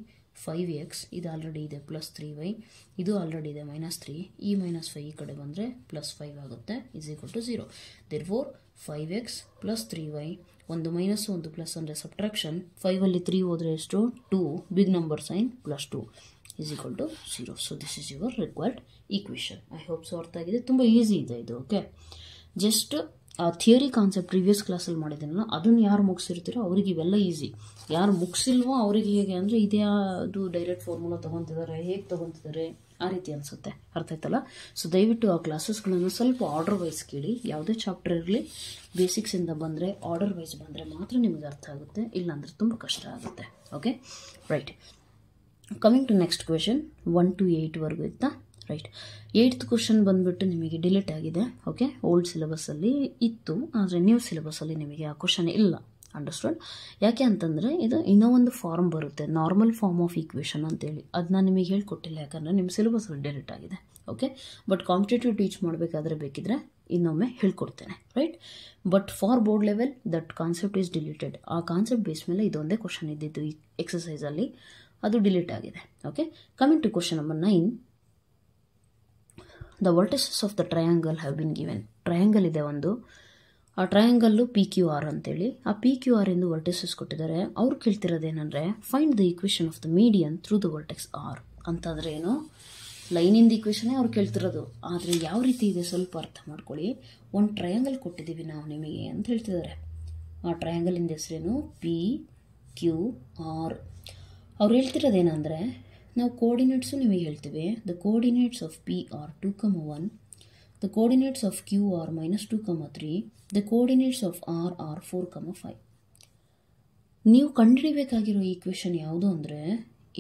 5x, ಇದು ಆಲ್ರೆಡಿ ಇದೆ +3y, ಇದು ಆಲ್ರೆಡಿ ಇದೆ -3, ಈ -5 ಈ ಕಡೆ ಬಂದರೆ +5 ಆಗುತ್ತೆ is equal to 0. therefore 5x plus 3y, ಒಂದು ಮೈನಸ್ ಒಂದು ಪ್ಲಸ್ ಅಂದರೆ ಸಬ್ಟ್ರಾಕ್ಷನ್, 5ಅಲ್ಲಿ 3 ಹೋದರೆ ಎಷ್ಟು 2, big number sign +2 is equal to 0. So this is your required equation. I hope so ಅರ್ಥ ಆಗಿದೆ. ತುಂಬ ಈಸಿ ಇದೆ ಇದು. ಓಕೆ, ಜಸ್ಟ್ ಆ ಥಿಯರಿ ಕಾನ್ಸೆಪ್ಟ್ ಪ್ರೀವಿಯಸ್ ಕ್ಲಾಸಲ್ಲಿ ಮಾಡಿದ್ದೀನಲ್ಲ, ಅದನ್ನು ಯಾರು ಮುಗಿಸಿರ್ತೀರೋ ಅವ್ರಿಗೆ ಇವೆಲ್ಲ ಈಸಿ. ಯಾರು ಮುಗಿಸಿಲ್ವೋ ಅವ್ರಿಗೆ ಹೇಗೆ ಅಂದರೆ ಇದೇ ಅದು ಡೈರೆಕ್ಟ್ ಫಾರ್ಮುಲಾ ತೊಗೊತಿದ್ದಾರೆ, ಹೇಗೆ ತೊಗೊತಿದ್ದಾರೆ ಆ ರೀತಿ ಅನಿಸುತ್ತೆ. ಅರ್ಥ ಆಯ್ತಲ್ಲ? ಸೊ ದಯವಿಟ್ಟು ಆ ಕ್ಲಾಸಸ್ಗಳನ್ನು ಸ್ವಲ್ಪ ಆರ್ಡರ್ ವೈಸ್ ಕೇಳಿ. ಯಾವುದೇ ಚಾಪ್ಟರ್ ಇರಲಿ ಬೇಸಿಕ್ಸಿಂದ ಬಂದರೆ ಆರ್ಡರ್ ವೈಸ್ ಬಂದರೆ ಮಾತ್ರ ನಿಮಗೆ ಅರ್ಥ ಆಗುತ್ತೆ, ಇಲ್ಲಾಂದರೆ ತುಂಬ ಕಷ್ಟ ಆಗುತ್ತೆ. Okay, right. Coming to next question. 1 to 8ವರೆಗೂ ಇತ್ತಾ? ರೈಟ್. 8th ಕ್ವೆಶನ್ ಬಂದುಬಿಟ್ಟು ನಿಮಗೆ ಡಿಲೀಟ್ ಆಗಿದೆ. ಓಕೆ, ಓಲ್ಡ್ ಸಿಲೆಬಸ್ಸಲ್ಲಿ ಇತ್ತು, ಆದರೆ ನ್ಯೂ ಸಿಲೆಬಸ್ಸಲ್ಲಿ ನಿಮಗೆ ಆ ಕ್ವೆಶನ್ ಇಲ್ಲ. ಅಂಡರ್ಸ್ಟ್ಯಾಂಡ್? ಯಾಕೆ ಅಂತಂದರೆ ಇದು ಇನ್ನೂ ಒಂದು ಫಾರ್ಮ್ ಬರುತ್ತೆ, ನಾರ್ಮಲ್ ಫಾರ್ಮ್ ಆಫ್ ಈಕ್ವೇಷನ್ ಅಂತೇಳಿ. ಅದನ್ನ ನಿಮಗೆ ಹೇಳ್ಕೊಟ್ಟಿಲ್ಲ, ಯಾಕಂದರೆ ನಿಮ್ಮ ಸಿಲೆಬಸ್ಸಲ್ಲಿ ಡಿಲೀಟ್ ಆಗಿದೆ. ಓಕೆ, ಬಟ್ ಕಾಂಪಿಟೇಟಿವ್ ಟೀಚ್ ಮಾಡಬೇಕಾದ್ರೆ ಬೇಕಿದ್ರೆ ಇನ್ನೊಮ್ಮೆ ಹೇಳ್ಕೊಡ್ತೇನೆ. Right. But for board level that concept is deleted. ಆ ಕಾನ್ಸೆಪ್ಟ್ ಬೇಸ್ ಮೇಲೆ ಇದೊಂದೇ ಕ್ವೆಶನ್ ಇದ್ದಿದ್ದು ಈ ಎಕ್ಸಸೈಸಲ್ಲಿ, ಅದು ಡಿಲೀಟ್ ಆಗಿದೆ. Okay, coming to question number 9. The vertices of the triangle have been given. Triangle ಇದೆ ಒಂದು, ಆ ಟ್ರಯಾಂಗಲ್ಲು PQR ಅಂತೇಳಿ, ಆ PQR ಎಂದು ವರ್ಟಿಸಸ್ ಕೊಟ್ಟಿದ್ದಾರೆ. ಅವ್ರು ಕೇಳ್ತಿರೋದೇನೆಂದರೆ find the equation of the median through the vertex R ಅಂತಂದರೆ ಏನು, ಲೈನಿಂದ ಈಕ್ವೇಷನ್ನೇ ಅವ್ರು ಕೇಳ್ತಿರೋದು. ಆದರೆ ಯಾವ ರೀತಿ ಇದೆ ಸ್ವಲ್ಪ ಅರ್ಥ ಮಾಡ್ಕೊಳ್ಳಿ. ಒಂದು ಟ್ರಯಾಂಗಲ್ ಕೊಟ್ಟಿದ್ದೀವಿ ನಾವು ನಿಮಗೆ ಅಂತ ಹೇಳ್ತಿದ್ದಾರೆ. ಆ ಟ್ರಯಾಂಗಲಿಂದ ಹೆಸರೇನು PQR. ಅವ್ರು ಹೇಳ್ತಿರೋದೇನೆಂದರೆ ನಾವು ಕೋಆರ್ಡಿನೇಟ್ಸು ನಿಮಗೆ ಹೇಳ್ತೀವಿ. The coordinates of PR 2,1, the coordinates of QR -2,3, the coordinates of R 4,5. ನೀವು ಕಂಡುಹಿಡಿಬೇಕಾಗಿರೋ ಈಕ್ವೇಷನ್ ಯಾವುದು ಅಂದರೆ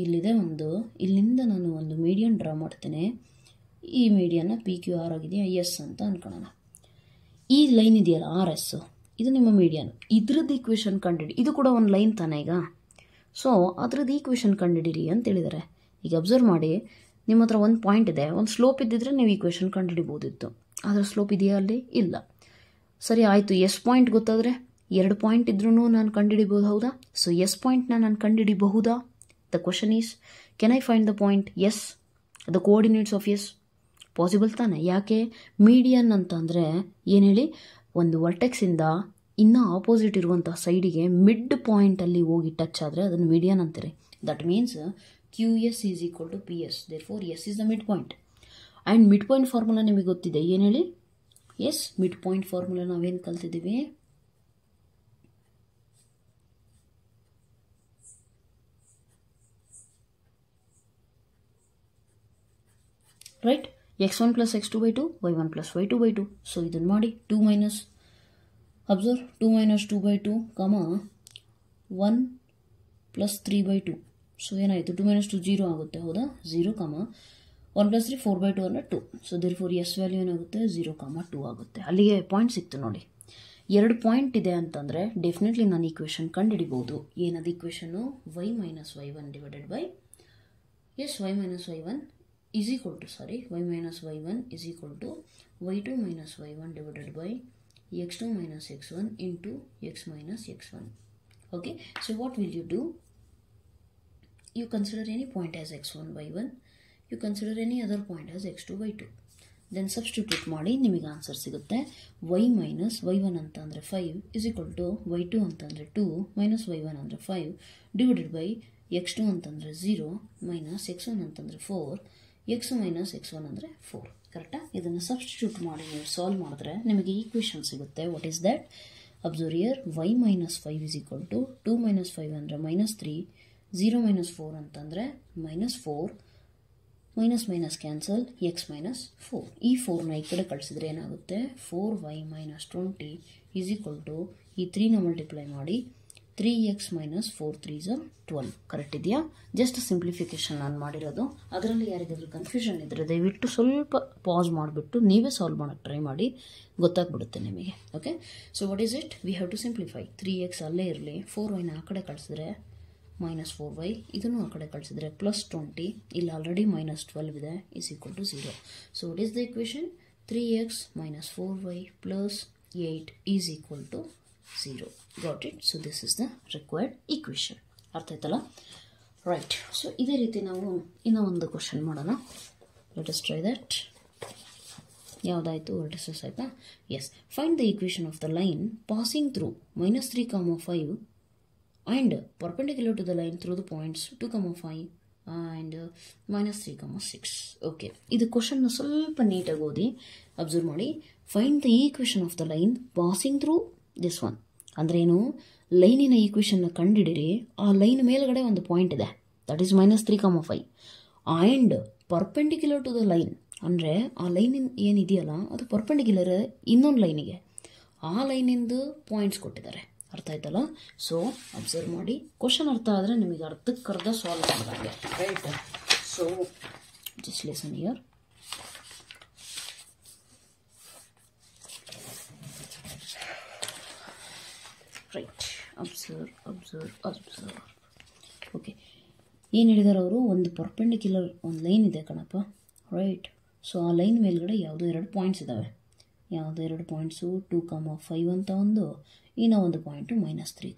ಇಲ್ಲಿದೆ ಒಂದು, ಇಲ್ಲಿಂದ ನಾನು ಒಂದು ಮೀಡಿಯನ್ ಡ್ರಾ ಮಾಡ್ತೇನೆ. ಈ ಮೀಡಿಯನ್ನ PQR ಆಗಿದೆಯಾ ಎಸ್ ಅಂತ ಅನ್ಕೊಳ್ಳೋಣ. ಈ ಲೈನ್ ಇದೆಯಲ್ಲ RS, ಇದು ನಿಮ್ಮ ಮೀಡಿಯನ್. ಇದ್ರದ್ದು ಈಕ್ವೇಷನ್ ಕಂಡುಹಿಡಿ. ಇದು ಕೂಡ ಒಂದು ಲೈನ್ ತಾನೇ ಈಗ. ಸೊ ಅದ್ರದ್ದು ಈಕ್ವೇಷನ್ ಕಂಡುಹಿಡಿರಿ ಅಂತ ಹೇಳಿದ್ದಾರೆ. ಈಗ ಅಬ್ಸರ್ವ್ ಮಾಡಿ, ನಿಮ್ಮ ಹತ್ರ ಒಂದು ಪಾಯಿಂಟ್ ಇದೆ, ಒಂದು ಸ್ಲೋಪ್ ಇದ್ದಿದ್ರೆ ನೀವು ಈಕ್ವೇಷನ್ ಕಂಡುಹಿಡಿಬೋದಿತ್ತು. ಆದರೆ ಸ್ಲೋಪ್ ಇದೆಯಾ ಅಲ್ಲಿ? ಇಲ್ಲ. ಸರಿ ಆಯಿತು, ಎಸ್ ಪಾಯಿಂಟ್ ಗೊತ್ತಾದರೆ 2 ಪಾಯಿಂಟ್ ಇದ್ರೂ ನಾನು ಕಂಡುಹಿಡಿಬೋದು, ಹೌದಾ? ಸೊ ಎಸ್ ಪಾಯಿಂಟ್ನ ನಾನು ಕಂಡುಹಿಡಿಬಹುದಾ? The question is can I find the point S, the coordinates of S? Possible ತಾನೆ. ಯಾಕೆ? ಮೀಡಿಯನ್ ಅಂತಂದರೆ ಏನು ಹೇಳಿ, ಒಂದು ವರ್ಟೆಕ್ಸಿಂದ ಇನ್ನೂ ಆಪೋಸಿಟ್ ಇರುವಂಥ ಸೈಡಿಗೆ ಮಿಡ್ ಪಾಯಿಂಟಲ್ಲಿ ಹೋಗಿ ಟಚ್ ಆದರೆ ಅದನ್ನು ಮೀಡಿಯನ್ ಅಂತಾರೆ. That means QS is equal to PS. therefore S is the midpoint. and midpoint formula ನಿಮಗೆ ಗೊತ್ತಿದೆ, ಏನು ಹೇಳಿ? ಎಸ್, ಮಿಡ್ ಪಾಯಿಂಟ್ ಫಾರ್ಮುಲಾ ನಾವೇನು ಕಲ್ತಿದ್ದೀವಿ? Right. x1 + x2/2, y1 + y2/2. So ಇದನ್ನು ಮಾಡಿ 2 ಮೈನಸ್, ಅಬ್ಸರ್ವ್, 2 - 2/2, 1 + 3/2. ಸೊ ಏನಾಯಿತು? 2 - 2 0 ಆಗುತ್ತೆ, ಹೌದಾ? 0, 1 + 3 4/2 ಅಂದರೆ 2. ಸೊ therefore ಎಸ್ ವ್ಯಾಲ್ಯೂ ಏನಾಗುತ್ತೆ? 0, 2 ಆಗುತ್ತೆ. ಅಲ್ಲಿಗೆ ಪಾಯಿಂಟ್ ಸಿಕ್ತು ನೋಡಿ. 2 ಪಾಯಿಂಟ್ ಇದೆ ಅಂತಂದರೆ ಡೆಫಿನೆಟ್ಲಿ ನಾನು ಈಕ್ವೇಷನ್ ಕಂಡುಹಿಡಿಬೋದು. ಏನದು equation? y - y1 divided by ಎಸ್, y - y1 is equal to, y - y1 is equal to y2 - y1 divided by x2 - x1 into x - x1. Okay, so what will you do? You consider any point as x1, y1. You consider any other point as x2, y2. Then substitute ಮಾಡಿ ನಿಮಗೆ answer ಸಿಗುತ್ತೆ. y - y1 ಅಂತ ಅಂದರೆ 5 is equal to y2 ಅಂತ ಅಂದರೆ 2 - y1 ಅಂದರೆ 5 divided by x2 ಅಂತಂದರೆ 0 minus x1 ಅಂತಂದರೆ 4 x ಮೈನಸ್ x1 ಅಂದರೆ 4 ಕರೆಕ್ಟಾ. ಇದನ್ನು ಸಬ್ಸ್ಟಿಟ್ಯೂಟ್ ಮಾಡಿ ನೀವು ಸಾಲ್ವ್ ಮಾಡಿದ್ರೆ ನಿಮಗೆ ಈಕ್ವೇಷನ್ ಸಿಗುತ್ತೆ. What is that? Observe here y minus 5 is equal to 2 minus 5 ಅಂದರೆ -3, 0 ಮೈನಸ್ 4 ಅಂತಂದರೆ -4, minus minus cancel, x minus 4. ಈ 4ನ ಈ ಕಡೆ ಕಳಿಸಿದ್ರೆ ಏನಾಗುತ್ತೆ? 4y minus 20 is equal to ಈ 3ನ ಮಲ್ಟಿಪ್ಲೈ ಮಾಡಿ 3x ಮೈನಸ್ 4 3 12. ಕರೆಕ್ಟ್ ಇದೆಯಾ? ಜಸ್ಟ್ ಸಿಂಪ್ಲಿಫಿಕೇಶನ್ ನಾನು ಮಾಡಿರೋದು. ಅದರಲ್ಲಿ ಯಾರಿಗಾದ್ರೂ ಕನ್ಫ್ಯೂಷನ್ ಇದ್ದರೆ ದಯವಿಟ್ಟು ಸ್ವಲ್ಪ ಪಾಸ್ ಮಾಡಿಬಿಟ್ಟು ನೀವೇ ಸಾಲ್ವ್ ಮಾಡೋಕ್ಕೆ ಟ್ರೈ ಮಾಡಿ, ಗೊತ್ತಾಗ್ಬಿಡುತ್ತೆ ನಿಮಗೆ. Okay, so what is it? We have to simplify. 3x ಅಲ್ಲೇ ಇರಲಿ, 4yನ ಆ ಕಡೆ ಕಳಿಸಿದ್ರೆ -4y, ಇದನ್ನು ಆ ಕಡೆ ಕಳಿಸಿದ್ರೆ +20, ಇಲ್ಲಿ ಆಲ್ರೆಡಿ -12 ಇದೆ, is equal to 0. So what is the equation? 3x minus 4y plus 8 is equal to 0. Got it? So this is the required equation. ಅರ್ಥ ಆಯ್ತಲ್ಲ? ರೈಟ್. ಸೊ ಇದೇ ರೀತಿ ನಾವು ಇನ್ನೂ ಒಂದು ಕ್ವಶನ್ ಮಾಡೋಣ. Let us try that. ಯಾವುದಾಯಿತು? ವರ್ಟಿಸಸ್ ಆಯಿತಾ? Yes. Find the equation of the line passing through -3, 5 and perpendicular to the line through the points 2, 5 and -3, 6. Okay, ಇದು ಕ್ವಶನ್ನ ಸ್ವಲ್ಪ ನೀಟಾಗಿ ಓದಿ ಅಬ್ಸರ್ವ್ ಮಾಡಿ. Find the equation of the line passing through this one. ಅಂದ್ರೇನು? ಲೈನಿನ ಈಕ್ವೇಷನ್ನ ಕಂಡುಹಿಡಿರಿ. ಆ ಲೈನ್ ಮೇಲ್ಗಡೆ ಒಂದು ಪಾಯಿಂಟ್ ಇದೆ, that is -3, 5 and perpendicular to the line. ಅಂದರೆ ಆ ಲೈನ್ ಏನಿದೆಯಲ್ಲ ಅದು ಪರ್ಪೆಂಡಿಕ್ಯುಲರ್ ಇನ್ನೊಂದು ಲೈನಿಗೆ, ಆ ಲೈನಿಂದು ಪಾಯಿಂಟ್ಸ್ ಕೊಟ್ಟಿದ್ದಾರೆ. ಅರ್ಥ ಆಯ್ತಲ್ಲ? ಸೊ ಅಬ್ಸರ್ವ್ ಮಾಡಿ. ಕ್ವಶನ್ ಅರ್ಥ ಆದರೆ ನಿಮಗೆ ಅರ್ಧಕ್ಕರ್ಧ ಸಾಲ್ವ್ ಮಾಡಿದಂಗೆ. Right. So just listen here. Right. Observe. Okay, ಏನು ಹೇಳಿದಾರೆ ಅವರು? ಒಂದು ಪರ್ಪೆಂಡಿಕ್ಯುಲರ್ ಒಂದು ಲೈನ್ ಇದೆ ಕಣಪ್ಪ. ರೈಟ್. ಸೊ ಆ ಲೈನ್ ಮೇಲ್ಗಡೆ ಯಾವುದೋ 2 ಪಾಯಿಂಟ್ಸ್ ಇದ್ದಾವೆ. ಯಾವುದೋ 2 ಪಾಯಿಂಟ್ಸು 2, 5 ಅಂತ ಒಂದು, ಇನ್ನೂ ಒಂದು ಪಾಯಿಂಟು -3,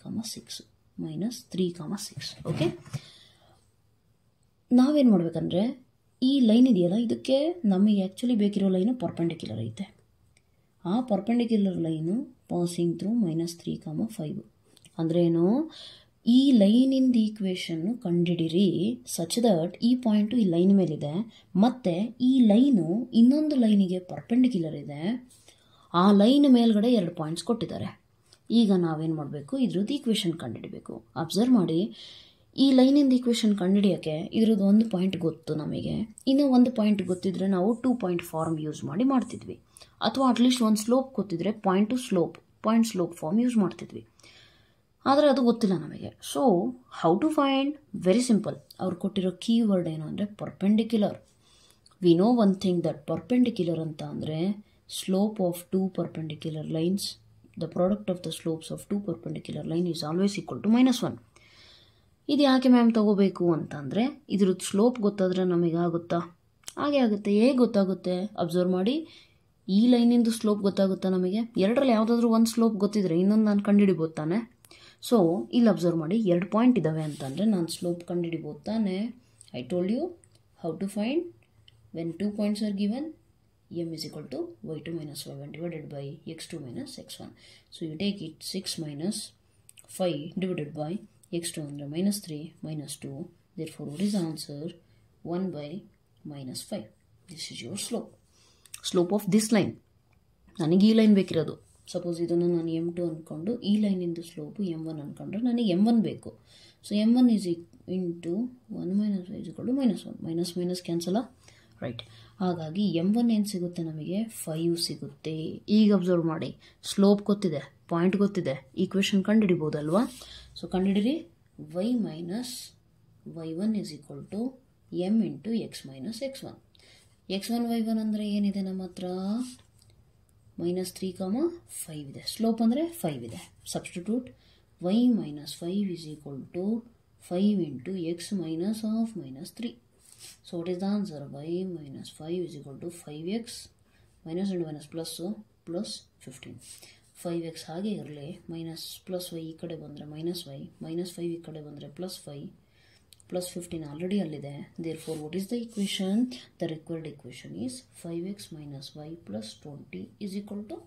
6. ಓಕೆ, ನಾವೇನು ಮಾಡಬೇಕಂದ್ರೆ ಈ ಲೈನ್ ಇದೆಯಲ್ಲ, ಇದಕ್ಕೆ ನಮಗೆ ಆ್ಯಕ್ಚುಲಿ ಬೇಕಿರೋ ಲೈನು ಪರ್ಪೆಂಡಿಕ್ಯುಲರ್ ಐತೆ. ಆ ಪರ್ಪೆಂಡಿಕ್ಯುಲರ್ ಲೈನು ಪಾಸಿಂಗ್ ಥ್ರೂ -3, 5 ಅಂದ್ರೇನು? ಈ ಲೈನಿಂದ ಈಕ್ವೇಷನ್ನು ಕಂಡುಹಿಡಿರಿ ಸಚ್ ದಟ್ ಈ ಪಾಯಿಂಟು ಈ ಲೈನ್ ಮೇಲಿದೆ, ಮತ್ತು ಈ ಲೈನು ಇನ್ನೊಂದು ಲೈನಿಗೆ ಪರ್ಪೆಂಡಿಕ್ಯುಲರ್ ಇದೆ. ಆ ಲೈನ್ ಮೇಲ್ಗಡೆ 2 ಪಾಯಿಂಟ್ಸ್ ಕೊಟ್ಟಿದ್ದಾರೆ. ಈಗ ನಾವೇನು ಮಾಡಬೇಕು? ಇದ್ರದ್ದು ಈಕ್ವೇಷನ್ ಕಂಡುಹಿಡಬೇಕು. ಅಬ್ಸರ್ವ್ ಮಾಡಿ. ಈ ಲೈನಿಂದ ಈಕ್ವೇಷನ್ ಕಂಡುಹಿಡಿಯೋಕ್ಕೆ ಇದ್ರದ್ದು ಒಂದು ಪಾಯಿಂಟ್ ಗೊತ್ತು ನಮಗೆ, ಇನ್ನೂ ಒಂದು ಪಾಯಿಂಟ್ ಗೊತ್ತಿದ್ರೆ ನಾವು 2 ಪಾಯಿಂಟ್ ಫಾರ್ಮ್ ಯೂಸ್ ಮಾಡ್ತಿದ್ವಿ. ಅಥವಾ ಅಟ್ಲೀಸ್ಟ್ ಒಂದು ಸ್ಲೋಪ್ ಗೊತ್ತಿದ್ರೆ ಪಾಯಿಂಟ್ ಸ್ಲೋಪ್ ಫಾರ್ಮ್ ಯೂಸ್ ಮಾಡ್ತಿದ್ವಿ. ಆದರೆ ಅದು ಗೊತ್ತಿಲ್ಲ ನಮಗೆ. So how to find? Very simple. ಅವ್ರು ಕೊಟ್ಟಿರೋ ಕೀವರ್ಡ್ ಏನು ಅಂದರೆ perpendicular. We know one thing that perpendicular ಅಂತ ಅಂದರೆ slope of 2 perpendicular lines, the product of the slopes of 2 perpendicular line is always equal to -1. ಇದು ಯಾಕೆ ಮ್ಯಾಮ್ ತಗೋಬೇಕು ಅಂತಂದರೆ ಇದ್ರದ್ದು ಸ್ಲೋಪ್ ಗೊತ್ತಾದರೆ ನಮಗೆ ಆಗುತ್ತಾ? ಹಾಗೆ ಆಗುತ್ತೆ. ಹೇಗೆ ಗೊತ್ತಾಗುತ್ತೆ? ಅಬ್ಸರ್ವ್ ಮಾಡಿ. ಈ ಲೈನಿಂದು ಸ್ಲೋಪ್ ಗೊತ್ತಾಗುತ್ತಾ ನಮಗೆ? ಎರಡರಲ್ಲಿ ಯಾವುದಾದ್ರೂ ಒಂದು ಸ್ಲೋಪ್ ಗೊತ್ತಿದ್ರೆ ಇನ್ನೊಂದು ನಾನು ಕಂಡುಹಿಡಿಬೋದು ತಾನೆ. ಸೊ ಇಲ್ಲಿ ಅಬ್ಸರ್ವ್ ಮಾಡಿ, 2 ಪಾಯಿಂಟ್ ಇದ್ದಾವೆ ಅಂತಂದರೆ ನಾನು ಸ್ಲೋಪ್ ಕಂಡುಹಿಡಿಬೋದು ತಾನೆ. I told you how to find when 2 points are given. m is equal to y2 minus y1 divided by x2 minus x1. So you take it 6 minus 5 divided by x2 under -3 -2. Therefore what is the answer? 1 by -5. This is your slope of this line. ನನಗೆ ಈ line ಬೇಕಿರೋದು. Suppose ಇದನ್ನು ನಾನು m2 ಅಂದ್ಕೊಂಡು ಈ ಲೈನಿಂದು slope m1 ಅಂದ್ಕೊಂಡ್ರೆ ನನಗೆ m1 ಬೇಕು. So m1 is into 1 minus y is equal to -1. Minus cancel. Right. ಹಾಗಾಗಿ m1 ಏನು ಸಿಗುತ್ತೆ ನಮಗೆ? 5 ಸಿಗುತ್ತೆ. ಈಗ ಅಬ್ಸರ್ವ್ ಮಾಡಿ, ಸ್ಲೋಪ್ ಗೊತ್ತಿದೆ, ಪಾಯಿಂಟ್ ಗೊತ್ತಿದೆ, ಈಕ್ವೇಷನ್ ಕಂಡುಹಿಡಿಬೋದಲ್ವಾ? ಸೊ ಕಂಡುಹಿಡಿರಿ. y minus y1 is equal to m into x minus x1. x1 y1 ಅಂದರೆ ಏನಿದೆ ನಮ್ಮ ಹತ್ರ? -3, 5 ಇದೆ. ಸ್ಲೋಪ್ ಅಂದರೆ 5 ಇದೆ. Substitute y minus 5 is equal to 5 into x minus of -3. So what is the answer? Y minus 5 is equal to 5x minus and minus plus, so plus 15. 5x ಹಾಗೆ ಇರಲಿ, minus plus Y ಈ ಕಡೆ ಬಂದರೆ -y, -5 ಈ ಕಡೆ ಬಂದರೆ +5, plus 15 already ಅಲ್ಲಿದೆ. Therefore what is the equation? The required equation is 5x minus y plus 20 is equal to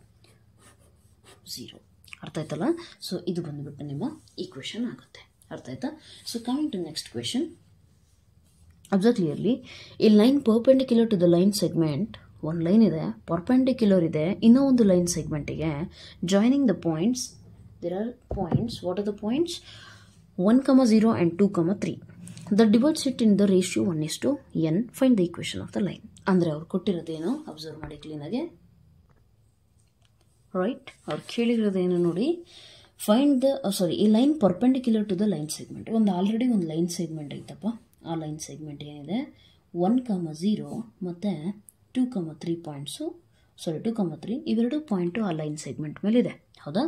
0. ಅರ್ಥ ಆಯ್ತಲ್ಲ? ಸೊ ಇದು ಬಂದುಬಿಟ್ಟು ನಿಮ್ಮ ಈಕ್ವೇಷನ್ ಆಗುತ್ತೆ. ಅರ್ಥ ಆಯ್ತಾ? So coming to next question. Observe clearly, ಈ line perpendicular to the line segment, ಒಂದು ಲೈನ್ ಇದೆ, ಪರ್ಪೆಂಡಿಕ್ಯುಲರ್ ಇದೆ ಇನ್ನೂ ಒಂದು ಲೈನ್ ಸೆಗ್ಮೆಂಟಿಗೆ, joining the points, there are points, what are the points 1,0 and 2,3. that divides it in the ratio 1:n. find the equation of the line. ಅಂದರೆ ಅವ್ರು ಕೊಟ್ಟಿರೋದೇನು observe ಮಾಡಿ ಕ್ಲೀನಾಗೆ, right? ಅವ್ರು ಕೇಳಿರೋದೇನು ನೋಡಿ, ಫೈಂಡ್ ದ ಈ line perpendicular to the line segment. Already ಒಂದು line segment ಐತಪ್ಪ. ಆ ಲೈನ್ ಸೆಗ್ಮೆಂಟ್ ಏನಿದೆ 1,0 ಮತ್ತು 2,3 ಪಾಯಿಂಟ್ಸು, 2,3 ಇವೆರಡು ಪಾಯಿಂಟು ಆ ಲೈನ್ ಸೆಗ್ಮೆಂಟ್ ಮೇಲೆ ಇದೆ, ಹೌದಾ?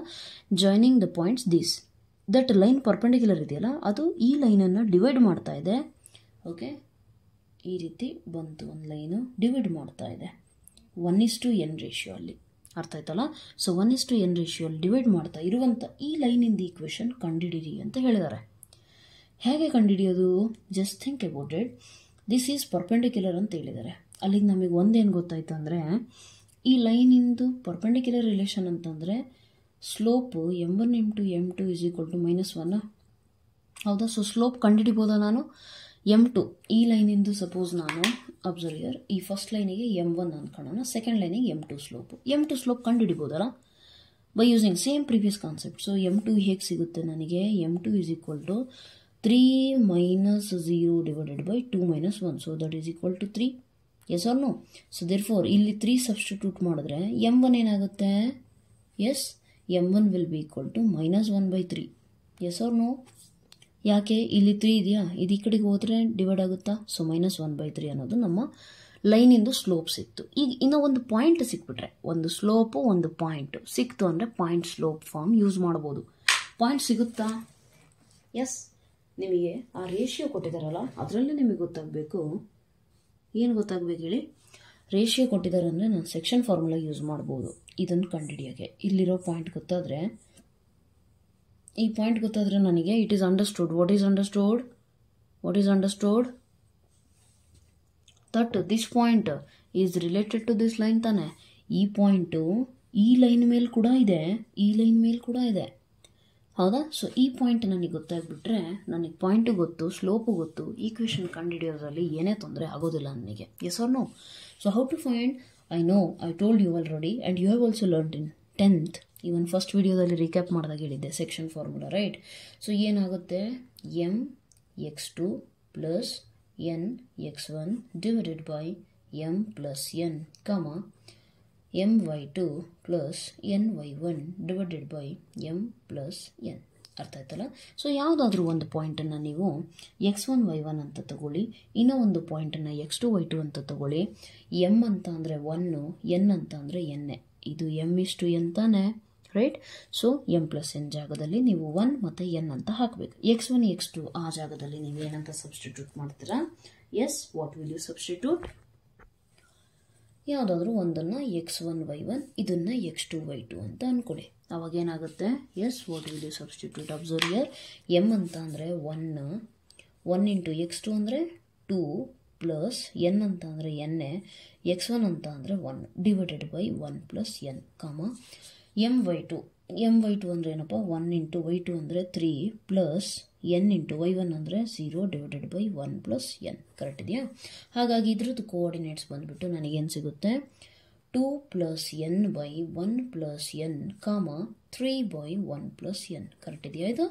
Joining the points this, that line perpendicular ಇದೆಯಲ್ಲ ಅದು ಈ ಲೈನನ್ನು ಡಿವೈಡ್ ಮಾಡ್ತಾ ಇದೆ. ಓಕೆ, ಈ ರೀತಿ ಬಂತು, ಒಂದು ಲೈನು ಡಿವೈಡ್ ಮಾಡ್ತಾ ಇದೆ 1:n ರೇಷಿಯೋ ಅಲ್ಲಿ, ಅರ್ಥ ಆಯ್ತಲ್ಲ? ಸೊ 1:n ರೇಷಿಯೋ ಅಲ್ಲಿ ಡಿವೈಡ್ ಮಾಡ್ತಾ ಇರುವಂಥ ಈ ಲೈನಿಂದ ಈಕ್ವೇಷನ್ ಕಂಡುಹಿಡಿಯಿರಿ ಅಂತ ಹೇಳಿದ್ದಾರೆ. ಹೇಗೆ ಕಂಡುಹಿಡಿಯೋದು? Just think about it. This is perpendicular ಅಂತ ಹೇಳಿದ್ದಾರೆ. ಅಲ್ಲಿಗೆ ನಮಗೆ ಒಂದೇನು ಗೊತ್ತಾಯ್ತು ಅಂದರೆ, ಈ ಲೈನಿಂದು ಪರ್ಪೆಂಡಿಕ್ಯುಲರ್ ರಿಲೇಷನ್ ಅಂತಂದರೆ ಸ್ಲೋಪು m1 × m2 = -1, ಹೌದಾ? ಸೊ ಸ್ಲೋಪ್ ಕಂಡುಹಿಡಿಬೋದಾ ನಾನು? m2 ಈ ಲೈನಿಂದು ಸಪೋಸ್ ನಾನು ಅಬ್ಸರ್ವ್ ಹಿಯರ್, ಈ ಫಸ್ಟ್ ಲೈನಿಗೆ m1 ಅಂದ್ಕೊಳ್ಳೋಣ, ಸೆಕೆಂಡ್ ಲೈನಿಗೆ m2 ಸ್ಲೋಪ್ ಕಂಡುಹಿಡಿಬೋದಲ್ಲ by using same previous concept. So m2 ಹೇಗೆ ಸಿಗುತ್ತೆ ನನಗೆ? m2 = 3 - 0 / 2 - 1, so that is equal to 3. Yes or no? So therefore ಇಲ್ಲಿ 3 ಸಬ್ಸ್ಟಿಟ್ಯೂಟ್ ಮಾಡಿದ್ರೆ m1 ಏನಾಗುತ್ತೆ? Yes, m1 will be equal to -1/3. Yes or no? ಯಾಕೆ? ಇಲ್ಲಿ 3 ಇದೆಯಾ, ಇದು ಈ ಕಡೆಗೆ ಹೋದರೆ ಡಿವೈಡ್ ಆಗುತ್ತಾ? ಸೊ -1/3 ಅನ್ನೋದು ನಮ್ಮ ಲೈನಿಂದು ಸ್ಲೋಪ್ ಸಿಕ್ತು. ಈಗ ಇನ್ನೂ ಒಂದು ಪಾಯಿಂಟ್ ಸಿಕ್ಬಿಟ್ರೆ, ಒಂದು ಸ್ಲೋಪು ಒಂದು ಪಾಯಿಂಟು ಸಿಕ್ತು ಅಂದರೆ ಪಾಯಿಂಟ್ ಸ್ಲೋಪ್ ಫಾರ್ಮ್ ಯೂಸ್ ಮಾಡ್ಬೋದು. ಪಾಯಿಂಟ್ ಸಿಗುತ್ತಾ? ಎಸ್, ನಿಮಗೆ ಆ ರೇಷಿಯೋ ಕೊಟ್ಟಿದ್ದಾರಲ್ಲ ಅದರಲ್ಲೇ ನಿಮಗೆ ಗೊತ್ತಾಗಬೇಕು. ಏನು ಗೊತ್ತಾಗಬೇಕು ಹೇಳಿ? ರೇಷಿಯೋ ಕೊಟ್ಟಿದ್ದಾರೆ ಅಂದರೆ ನಾನು ಸೆಕ್ಷನ್ ಫಾರ್ಮುಲಾ ಯೂಸ್ ಮಾಡ್ಬೋದು ಇದನ್ನು ಕಂಡುಹಿಡಿಯೋಕ್ಕೆ. ಇಲ್ಲಿರೋ ಪಾಯಿಂಟ್ ಗೊತ್ತಾದರೆ, ಈ ಪಾಯಿಂಟ್ ಗೊತ್ತಾದರೆ ನನಗೆ it is understood. What is understood? That this point is related to this line ತಾನೆ. ಈ ಪಾಯಿಂಟು ಈ ಲೈನ್ ಮೇಲೆ ಕೂಡ ಇದೆ, ಈ ಲೈನ್ ಮೇಲೆ ಕೂಡ ಇದೆ, ಹೌದಾ? ಸೊ ಈ ಪಾಯಿಂಟ್ ನನಗೆ ಗೊತ್ತಾಗ್ಬಿಟ್ರೆ ನನಗೆ ಪಾಯಿಂಟು ಗೊತ್ತು, ಸ್ಲೋಪು ಗೊತ್ತು, ಈಕ್ವೇಷನ್ ಕಂಡುಹಿಡಿಯೋದ್ರಲ್ಲಿ ಏನೇ ತೊಂದರೆ ಆಗೋದಿಲ್ಲ ನನಗೆ. Yes or no? So how to find? I told you already and you have also learned in 10th. Even first ವಿಡಿಯೋದಲ್ಲಿ ರೀಕ್ಯಾಪ್ ಮಾಡಿದಾಗ ಹೇಳಿದ್ದೆ ಸೆಕ್ಷನ್ ಫಾರ್ಮುಲಾ, ರೈಟ್? ಸೊ ಏನಾಗುತ್ತೆ? mx2 + nx1 divided by m + n, my2 + ny1 divided by m + n. ಅರ್ಥ ಆಯ್ತಲ್ಲ? So ಯಾವುದಾದ್ರೂ ಒಂದು ಪಾಯಿಂಟನ್ನು ನೀವು x1 y1 ಅಂತ ತಗೊಳ್ಳಿ, ಇನ್ನೂ ಒಂದು ಪಾಯಿಂಟನ್ನು x2 y2 ಅಂತ ತಗೊಳ್ಳಿ. m ಅಂತ ಅಂದರೆ 1, n ಅಂತ ಅಂದರೆ n. ಇದು m:n ತಾನೆ, ರೈಟ್? ಸೊ m + n ಜಾಗದಲ್ಲಿ ನೀವು 1 ಮತ್ತು n ಅಂತ ಹಾಕಬೇಕು. x1 x2 ಆ ಜಾಗದಲ್ಲಿ ನೀವು ಏನಂತ ಸಬ್ಸ್ಟಿಟ್ಯೂಟ್ ಮಾಡ್ತೀರಾ? Yes, what will you substitute? ಯಾವುದಾದ್ರೂ ಒಂದನ್ನು x1 y1, ಇದನ್ನು x2 y2 ಅಂತ ಅಂದ್ಕೊಳ್ಳಿ. ಅವಾಗ ಏನಾಗುತ್ತೆ? Yes, what will you substitute? Observe here, m ಅಂತ ಅಂದರೆ 1 × x2 ಅಂದರೆ 2 ಪ್ಲಸ್ n ಅಂತ ಅಂದರೆ n, x1 ಅಂತ ಅಂದರೆ 1 ಡಿವೈಡೆಡ್ ಬೈ 1 + n, my2 ಅಂದರೆ ಏನಪ್ಪ? 1 × y2 ಅಂದರೆ 3 ಪ್ಲಸ್ n × y1 ಅಂದರೆ 0 ಡಿವೈಡೆಡ್ ಬೈ 1 + n. ಕರೆಕ್ಟ್ ಇದೆಯಾ? ಹಾಗಾಗಿ ಇದ್ರದ್ದು ಕೋಆರ್ಡಿನೇಟ್ಸ್ ಬಂದುಬಿಟ್ಟು ನನಗೇನು ಸಿಗುತ್ತೆ? 2 + n / 1 + n, 3 / 1 + n. ಕರೆಕ್ಟ್ ಇದೆಯಾ ಇದು?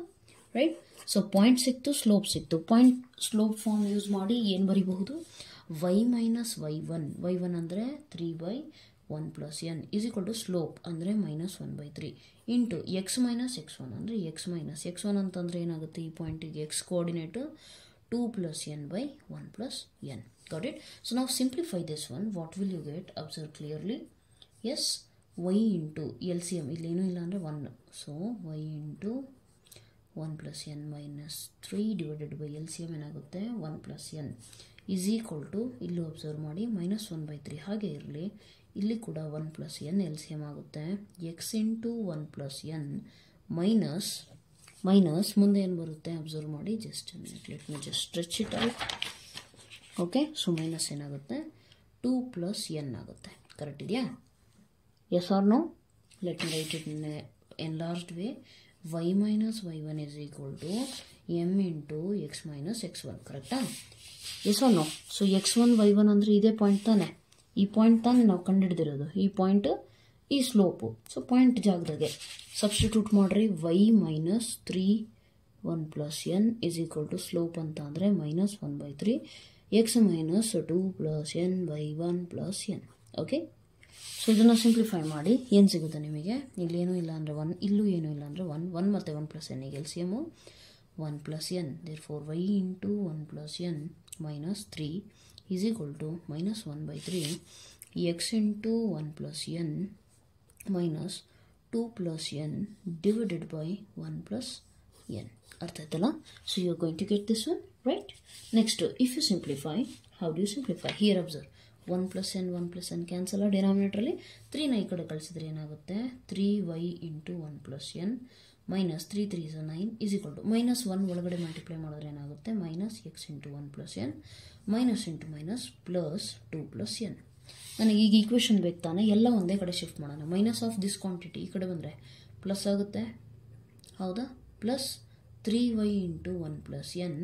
ರೈಟ್? ಸೊ ಪಾಯಿಂಟ್ ಸಿಕ್ತು, ಸ್ಲೋಪ್ ಸಿಕ್ತು. ಪಾಯಿಂಟ್ ಸ್ಲೋಪ್ ಫಾರ್ಮ್ ಯೂಸ್ ಮಾಡಿ ಏನು ಬರೀಬಹುದು? y - y1 ಅಂದರೆ 3 / 1 + n = ಸ್ಲೋಪ್ ಅಂದರೆ -1/3 ಇಂಟು x - x1 ಅಂದರೆ x ಅಂತಂದರೆ ಏನಾಗುತ್ತೆ? ಈ ಪಾಯಿಂಟಿಗೆ x ಕೋಆರ್ಡಿನೇಟು 2 + n / 1 + n. Got it? So now simplify this one. What will you get? Observe clearly. Yes, y into LCM illénú illa andre 1. So y into 1 + n minus 3 divided by LCM ಏನಾಗುತ್ತೆ? 1 + n is equal to, ಇಲ್ಲೂ observe ಮಾಡಿ, -1/3 ಹಾಗೆ ಇರಲಿ, ಇಲ್ಲಿ ಕೂಡ 1 + n LCM ಆಗುತ್ತೆ. x into 1 + n minus ಮುಂದೆ ಏನು ಬರುತ್ತೆ? ಅಬ್ಸರ್ವ್ ಮಾಡಿ, just let me just stretch it out. Okay, so minus ಏನಾಗುತ್ತೆ? 2 + n ಆಗುತ್ತೆ. ಕರೆಕ್ಟ್ ಇದೆಯಾ? Yes or no? Let me write it in enlarged way. y minus y1 is equal to m into x minus x1. ಕರೆಕ್ಟಾ? S or no? So x1 y1 ಅಂದರೆ ಇದೇ point ತಾನೆ, ಈ point ತಾನೆ ನಾವು ಕಂಡುಹಿಡಿದಿರೋದು, ಈ ಪಾಯಿಂಟ್ ಈ ಸ್ಲೋಪು. ಸೊ ಪಾಯಿಂಟ್ ಜಾಗದಾಗೆ ಸಬ್ಸ್ಟಿಟ್ಯೂಟ್ ಮಾಡಿರಿ. y minus 3 1 plus n is equal to slope ಅಂತ ಅಂದರೆ minus 1/3 x minus 2 plus n by 1 plus n. Okay, so ಇದನ್ನು ಸಿಂಪ್ಲಿಫೈ ಮಾಡಿ ಏನು ಸಿಗುತ್ತೆ ನಿಮಗೆ? ಇಲ್ಲೇನೂ ಇಲ್ಲ ಅಂದರೆ 1, ಇಲ್ಲೂ ಏನೂ ಇಲ್ಲ ಅಂದರೆ 1 ಮತ್ತು 1 ಪ್ಲಸ್ n ಗೆ LCM 1 plus n. Therefore y into 1 plus n minus 3 is equal to minus 1/3 x into 1 plus n minus 2 plus n divided by 1 plus n. ಅರ್ಥ ಆಯ್ತಲ್ಲ? So you are going to get this one, right? Next, if you simplify, how do you simplify? Here observe, 1 plus n cancel. ಡಿನಾಮಿನೇಟ್ರಲ್ಲಿ 3ನ ಈ ಕಡೆ ಕಳಿಸಿದ್ರೆ ಏನಾಗುತ್ತೆ? 3y into 1 plus n minus 3 3 is 9 is equal to minus 1 ಒಳಗಡೆ multiply ಮಾಡಿದ್ರೆ ಏನಾಗುತ್ತೆ? Minus x into 1 plus n minus into minus plus 2 plus n. ನನಗೆ ಈಗ ಈಕ್ವೇಷನ್ ಬೇಕು ತಾನೆ, ಎಲ್ಲ ಒಂದೇ ಕಡೆ ಶಿಫ್ಟ್ ಮಾಡೋಣ. ಮೈನಸ್ ಆಫ್ ದಿಸ್ ಕ್ವಾಂಟಿಟಿ ಈ ಕಡೆ ಬಂದರೆ ಪ್ಲಸ್ ಆಗುತ್ತೆ, ಹೌದಾ? Plus 3y into 1 plus n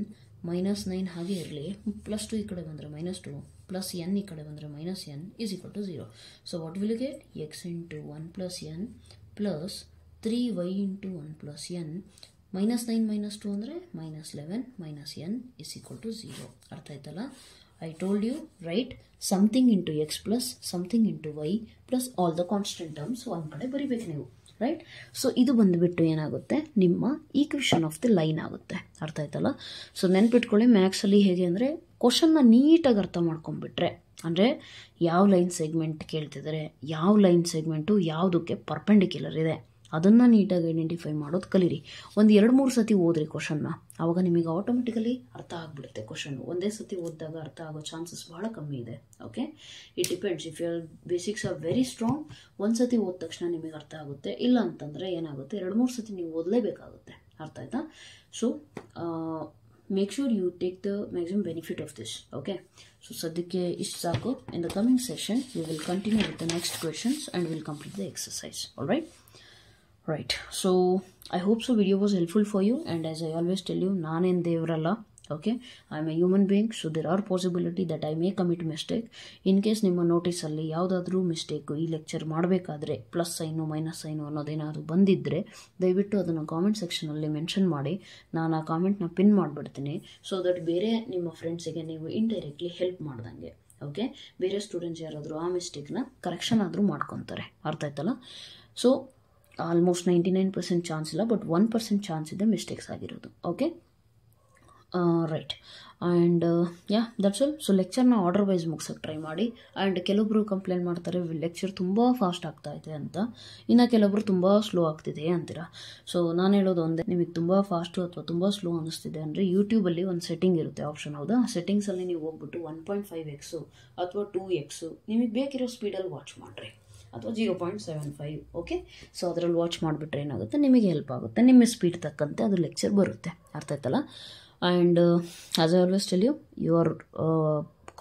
minus 9 ಹಾಗೆ ಇರಲಿ, ಪ್ಲಸ್ 2 ಈ ಕಡೆ ಬಂದರೆ ಮೈನಸ್ 2 ಪ್ಲಸ್ n ಈ ಕಡೆ ಬಂದರೆ minus n is equal to 0. So what will you get? X into 1 plus n plus 3y into 1 plus n minus 9 minus 2 ಅಂದರೆ minus 11 minus n is equal to 0. ಅರ್ಥ ಆಯ್ತಲ್ಲ? I told you, right? Something into X plus something into Y plus all the constant terms ಒಂದು ಕಡೆ ಬರಿಬೇಕು ನೀವು, right? So ಇದು ಬಂದುಬಿಟ್ಟು ಏನಾಗುತ್ತೆ? ನಿಮ್ಮ ಈಕ್ವೇಷನ್ ಆಫ್ ದಿ ಲೈನ್ ಆಗುತ್ತೆ. ಅರ್ಥ ಆಯ್ತಲ್ಲ? ಸೊ ನೆನ್ಪಿಟ್ಕೊಳ್ಳಿ, ಮ್ಯಾಥ್ಸಲ್ಲಿ ಹೇಗೆ ಅಂದರೆ ಕ್ವಶನ್ನ ನೀಟಾಗಿ ಅರ್ಥ ಮಾಡ್ಕೊಂಡ್ಬಿಟ್ರೆ, ಅಂದರೆ ಯಾವ ಲೈನ್ ಸೆಗ್ಮೆಂಟ್ ಕೇಳ್ತಿದ್ದಾರೆ, ಯಾವ ಲೈನ್ ಸೆಗ್ಮೆಂಟು ಯಾವುದಕ್ಕೆ ಪರ್ಪೆಂಡಿಕ್ಯುಲರ್ ಇದೆ, ಅದನ್ನು ನೀಟಾಗಿ ಐಡೆಂಟಿಫೈ ಮಾಡೋದು ಕಲೀರಿ. ಒಂದು 2-3 ಸತಿ ಓದ್ರಿ ಕ್ವಶನ್ನ, ಆವಾಗ ನಿಮಗೆ ಆಟೋಮೆಟಿಕಲಿ ಅರ್ಥ ಆಗಿಬಿಡುತ್ತೆ. ಕ್ವಶನ್ನು ಒಂದೇ ಸತಿ ಓದಿದಾಗ ಅರ್ಥ ಆಗೋ ಚಾನ್ಸಸ್ ಭಾಳ ಕಮ್ಮಿ ಇದೆ. Okay, it depends. If your basics are very strong, ಒಂದು ಸತಿ ಓದಿದ ತಕ್ಷಣ ನಿಮಗೆ ಅರ್ಥ ಆಗುತ್ತೆ. ಇಲ್ಲ ಅಂತಂದರೆ ಏನಾಗುತ್ತೆ, 2-3 ಸತಿ ನೀವು ಓದಲೇಬೇಕಾಗುತ್ತೆ. ಅರ್ಥ ಆಯ್ತಾ? So make sure you take the maximum benefit of this. Okay, so ಸದ್ಯಕ್ಕೆ ಇಷ್ಟು ಸಾಕು. In the coming session we will continue with the next questions and will complete the exercise. All right? Right, so I hope so video was helpful for you, and as I always tell you, nanen devralla. Okay, I am a human being, so there are possibility that I may commit mistake. In case ನಿಮ್ಮ ನೋಟಿಸಲ್ಲಿ ಯಾವುದಾದ್ರೂ mistake ಈ lecture ಮಾಡಬೇಕಾದ್ರೆ plus sign minus sign ಅನ್ನೋದೇನಾದರೂ ಬಂದಿದ್ದರೆ ದಯವಿಟ್ಟು ಅದನ್ನು comment ಸೆಕ್ಷನಲ್ಲಿ mention ಮಾಡಿ. ನಾನು ಆ ಕಾಮೆಂಟ್ನ ಪಿನ್ ಮಾಡಿಬಿಡ್ತೀನಿ, ಸೊ ದಟ್ ಬೇರೆ ನಿಮ್ಮ ಫ್ರೆಂಡ್ಸಿಗೆ ನೀವು ಇಂಡೈರೆಕ್ಟ್ಲಿ ಹೆಲ್ಪ್ ಮಾಡ್ದಂಗೆ. ಓಕೆ, ಬೇರೆ ಸ್ಟೂಡೆಂಟ್ಸ್ ಯಾರಾದರೂ ಆ ಮಿಸ್ಟೇಕ್ನ ಕರೆಕ್ಷನ್ ಆದರೂ ಮಾಡ್ಕೊತಾರೆ. ಅರ್ಥ ಆಯ್ತಲ್ಲ? ಸೊ ಆಲ್ಮೋಸ್ಟ್ 99% ಚಾನ್ಸ್ ಇಲ್ಲ, ಬಟ್ 1% ಚಾನ್ಸ್ ಇದೆ ಮಿಸ್ಟೇಕ್ಸ್ ಆಗಿರೋದು. Okay, right. And yeah, that's all. So ಲೆಕ್ಚರ್ನ ಆರ್ಡರ್ ವೈಸ್ ಮುಗ್ಸೋಕ್ಕೆ ಟ್ರೈ ಮಾಡಿ. ಆ್ಯಂಡ್ ಕೆಲವೊಬ್ಬರು ಕಂಪ್ಲೇಂಟ್ ಮಾಡ್ತಾರೆ ಲೆಕ್ಚರ್ ತುಂಬ ಫಾಸ್ಟ್ ಆಗ್ತಾ ಇದೆ ಅಂತ, ಇನ್ನು ಕೆಲವೊಬ್ರು ತುಂಬ ಸ್ಲೋ ಆಗ್ತಿದೆ ಅಂತೀರಾ. ಸೊ ನಾನು ಹೇಳೋದು ಒಂದೇ, ನಿಮಗೆ ತುಂಬ ಫಾಸ್ಟು ಅಥವಾ ತುಂಬ ಸ್ಲೋ ಅನ್ನಿಸ್ತಿದೆ ಅಂದರೆ ಯೂಟ್ಯೂಬಲ್ಲಿ ಒಂದು ಸೆಟ್ಟಿಂಗ್ ಇರುತ್ತೆ ಆಪ್ಷನ್, ಹೌದಾ? ಆ ಸೆಟ್ಟಿಂಗ್ಸಲ್ಲಿ ನೀವು ಹೋಗ್ಬಿಟ್ಟು 1.5x ಅಥವಾ 2x ನಿಮಗೆ ಬೇಕಿರೋ ಸ್ಪೀಡಲ್ಲಿ ವಾಚ್ ಮಾಡಿರಿ, ಅಥವಾ 0.75. ಓಕೆ, ಸೊ ಅದರಲ್ಲಿ ವಾಚ್ ಮಾಡಿಬಿಟ್ರೆ ಏನಾಗುತ್ತೆ, ನಿಮಗೆ ಹೆಲ್ಪ್ ಆಗುತ್ತೆ. ನಿಮ್ಮ ಸ್ಪೀಡ್ ತಕ್ಕಂತೆ ಅದು ಲೆಕ್ಚರ್ ಬರುತ್ತೆ. ಅರ್ಥ ಆಯ್ತಲ್ಲ? And as I always tell you, your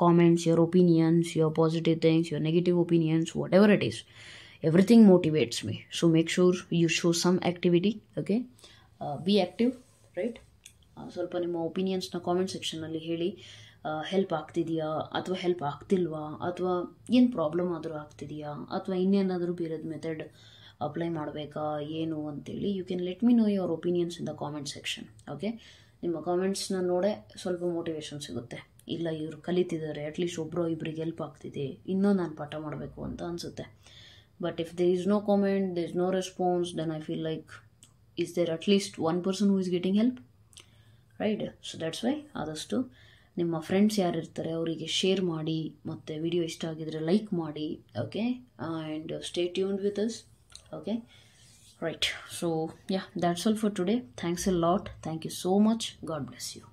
comments, your opinions, your positive things, your negative opinions, whatever it is, everything motivates me. So make sure you show some activity. Okay, be active, right? ಸ್ವಲ್ಪ ನಿಮ್ಮ ಒಪಿನಿಯನ್ಸ್ನ comment ಸೆಕ್ಷನಲ್ಲಿ ಹೇಳಿ. Help ಆಗ್ತಿದೆಯಾ ಅಥವಾ help ಆಗ್ತಿಲ್ವಾ, ಅಥವಾ ಏನು problem ಆದರೂ ಆಗ್ತಿದೆಯಾ, ಅಥವಾ ಇನ್ನೇನಾದರೂ ಬೇರೆದು ಮೆಥಡ್ ಅಪ್ಲೈ ಮಾಡಬೇಕಾ ಏನು ಅಂತೇಳಿ you can let me know your opinions in the comment section. Okay, ನಿಮ್ಮ ಕಾಮೆಂಟ್ಸ್ನ ನೋಡೇ ಸ್ವಲ್ಪ ಮೋಟಿವೇಶನ್ ಸಿಗುತ್ತೆ. ಇಲ್ಲ, ಇವರು ಕಲಿತಿದ್ದಾರೆ, ಅಟ್ಲೀಸ್ಟ್ ಒಬ್ಬರು ಇಬ್ಬರಿಗೆ ಹೆಲ್ಪ್ ಆಗ್ತಿದೆ, ಇನ್ನೂ ನಾನು ಪಾಠ ಮಾಡಬೇಕು ಅಂತ ಅನಿಸುತ್ತೆ. But if there is no comment, there is no response, then I feel like is there at least one person who is getting help, right? So that's why ಆದಷ್ಟು ನಿಮ್ಮ ಫ್ರೆಂಡ್ಸ್ ಯಾರಿರ್ತಾರೆ ಅವರಿಗೆ ಶೇರ್ ಮಾಡಿ, ಮತ್ತು ವಿಡಿಯೋ ಇಷ್ಟ ಆಗಿದ್ರೆ ಲೈಕ್ ಮಾಡಿ. Okay, and stay tuned with us. Okay, right. So yeah, that's all for today. Thanks a lot. Thank you so much. God bless you.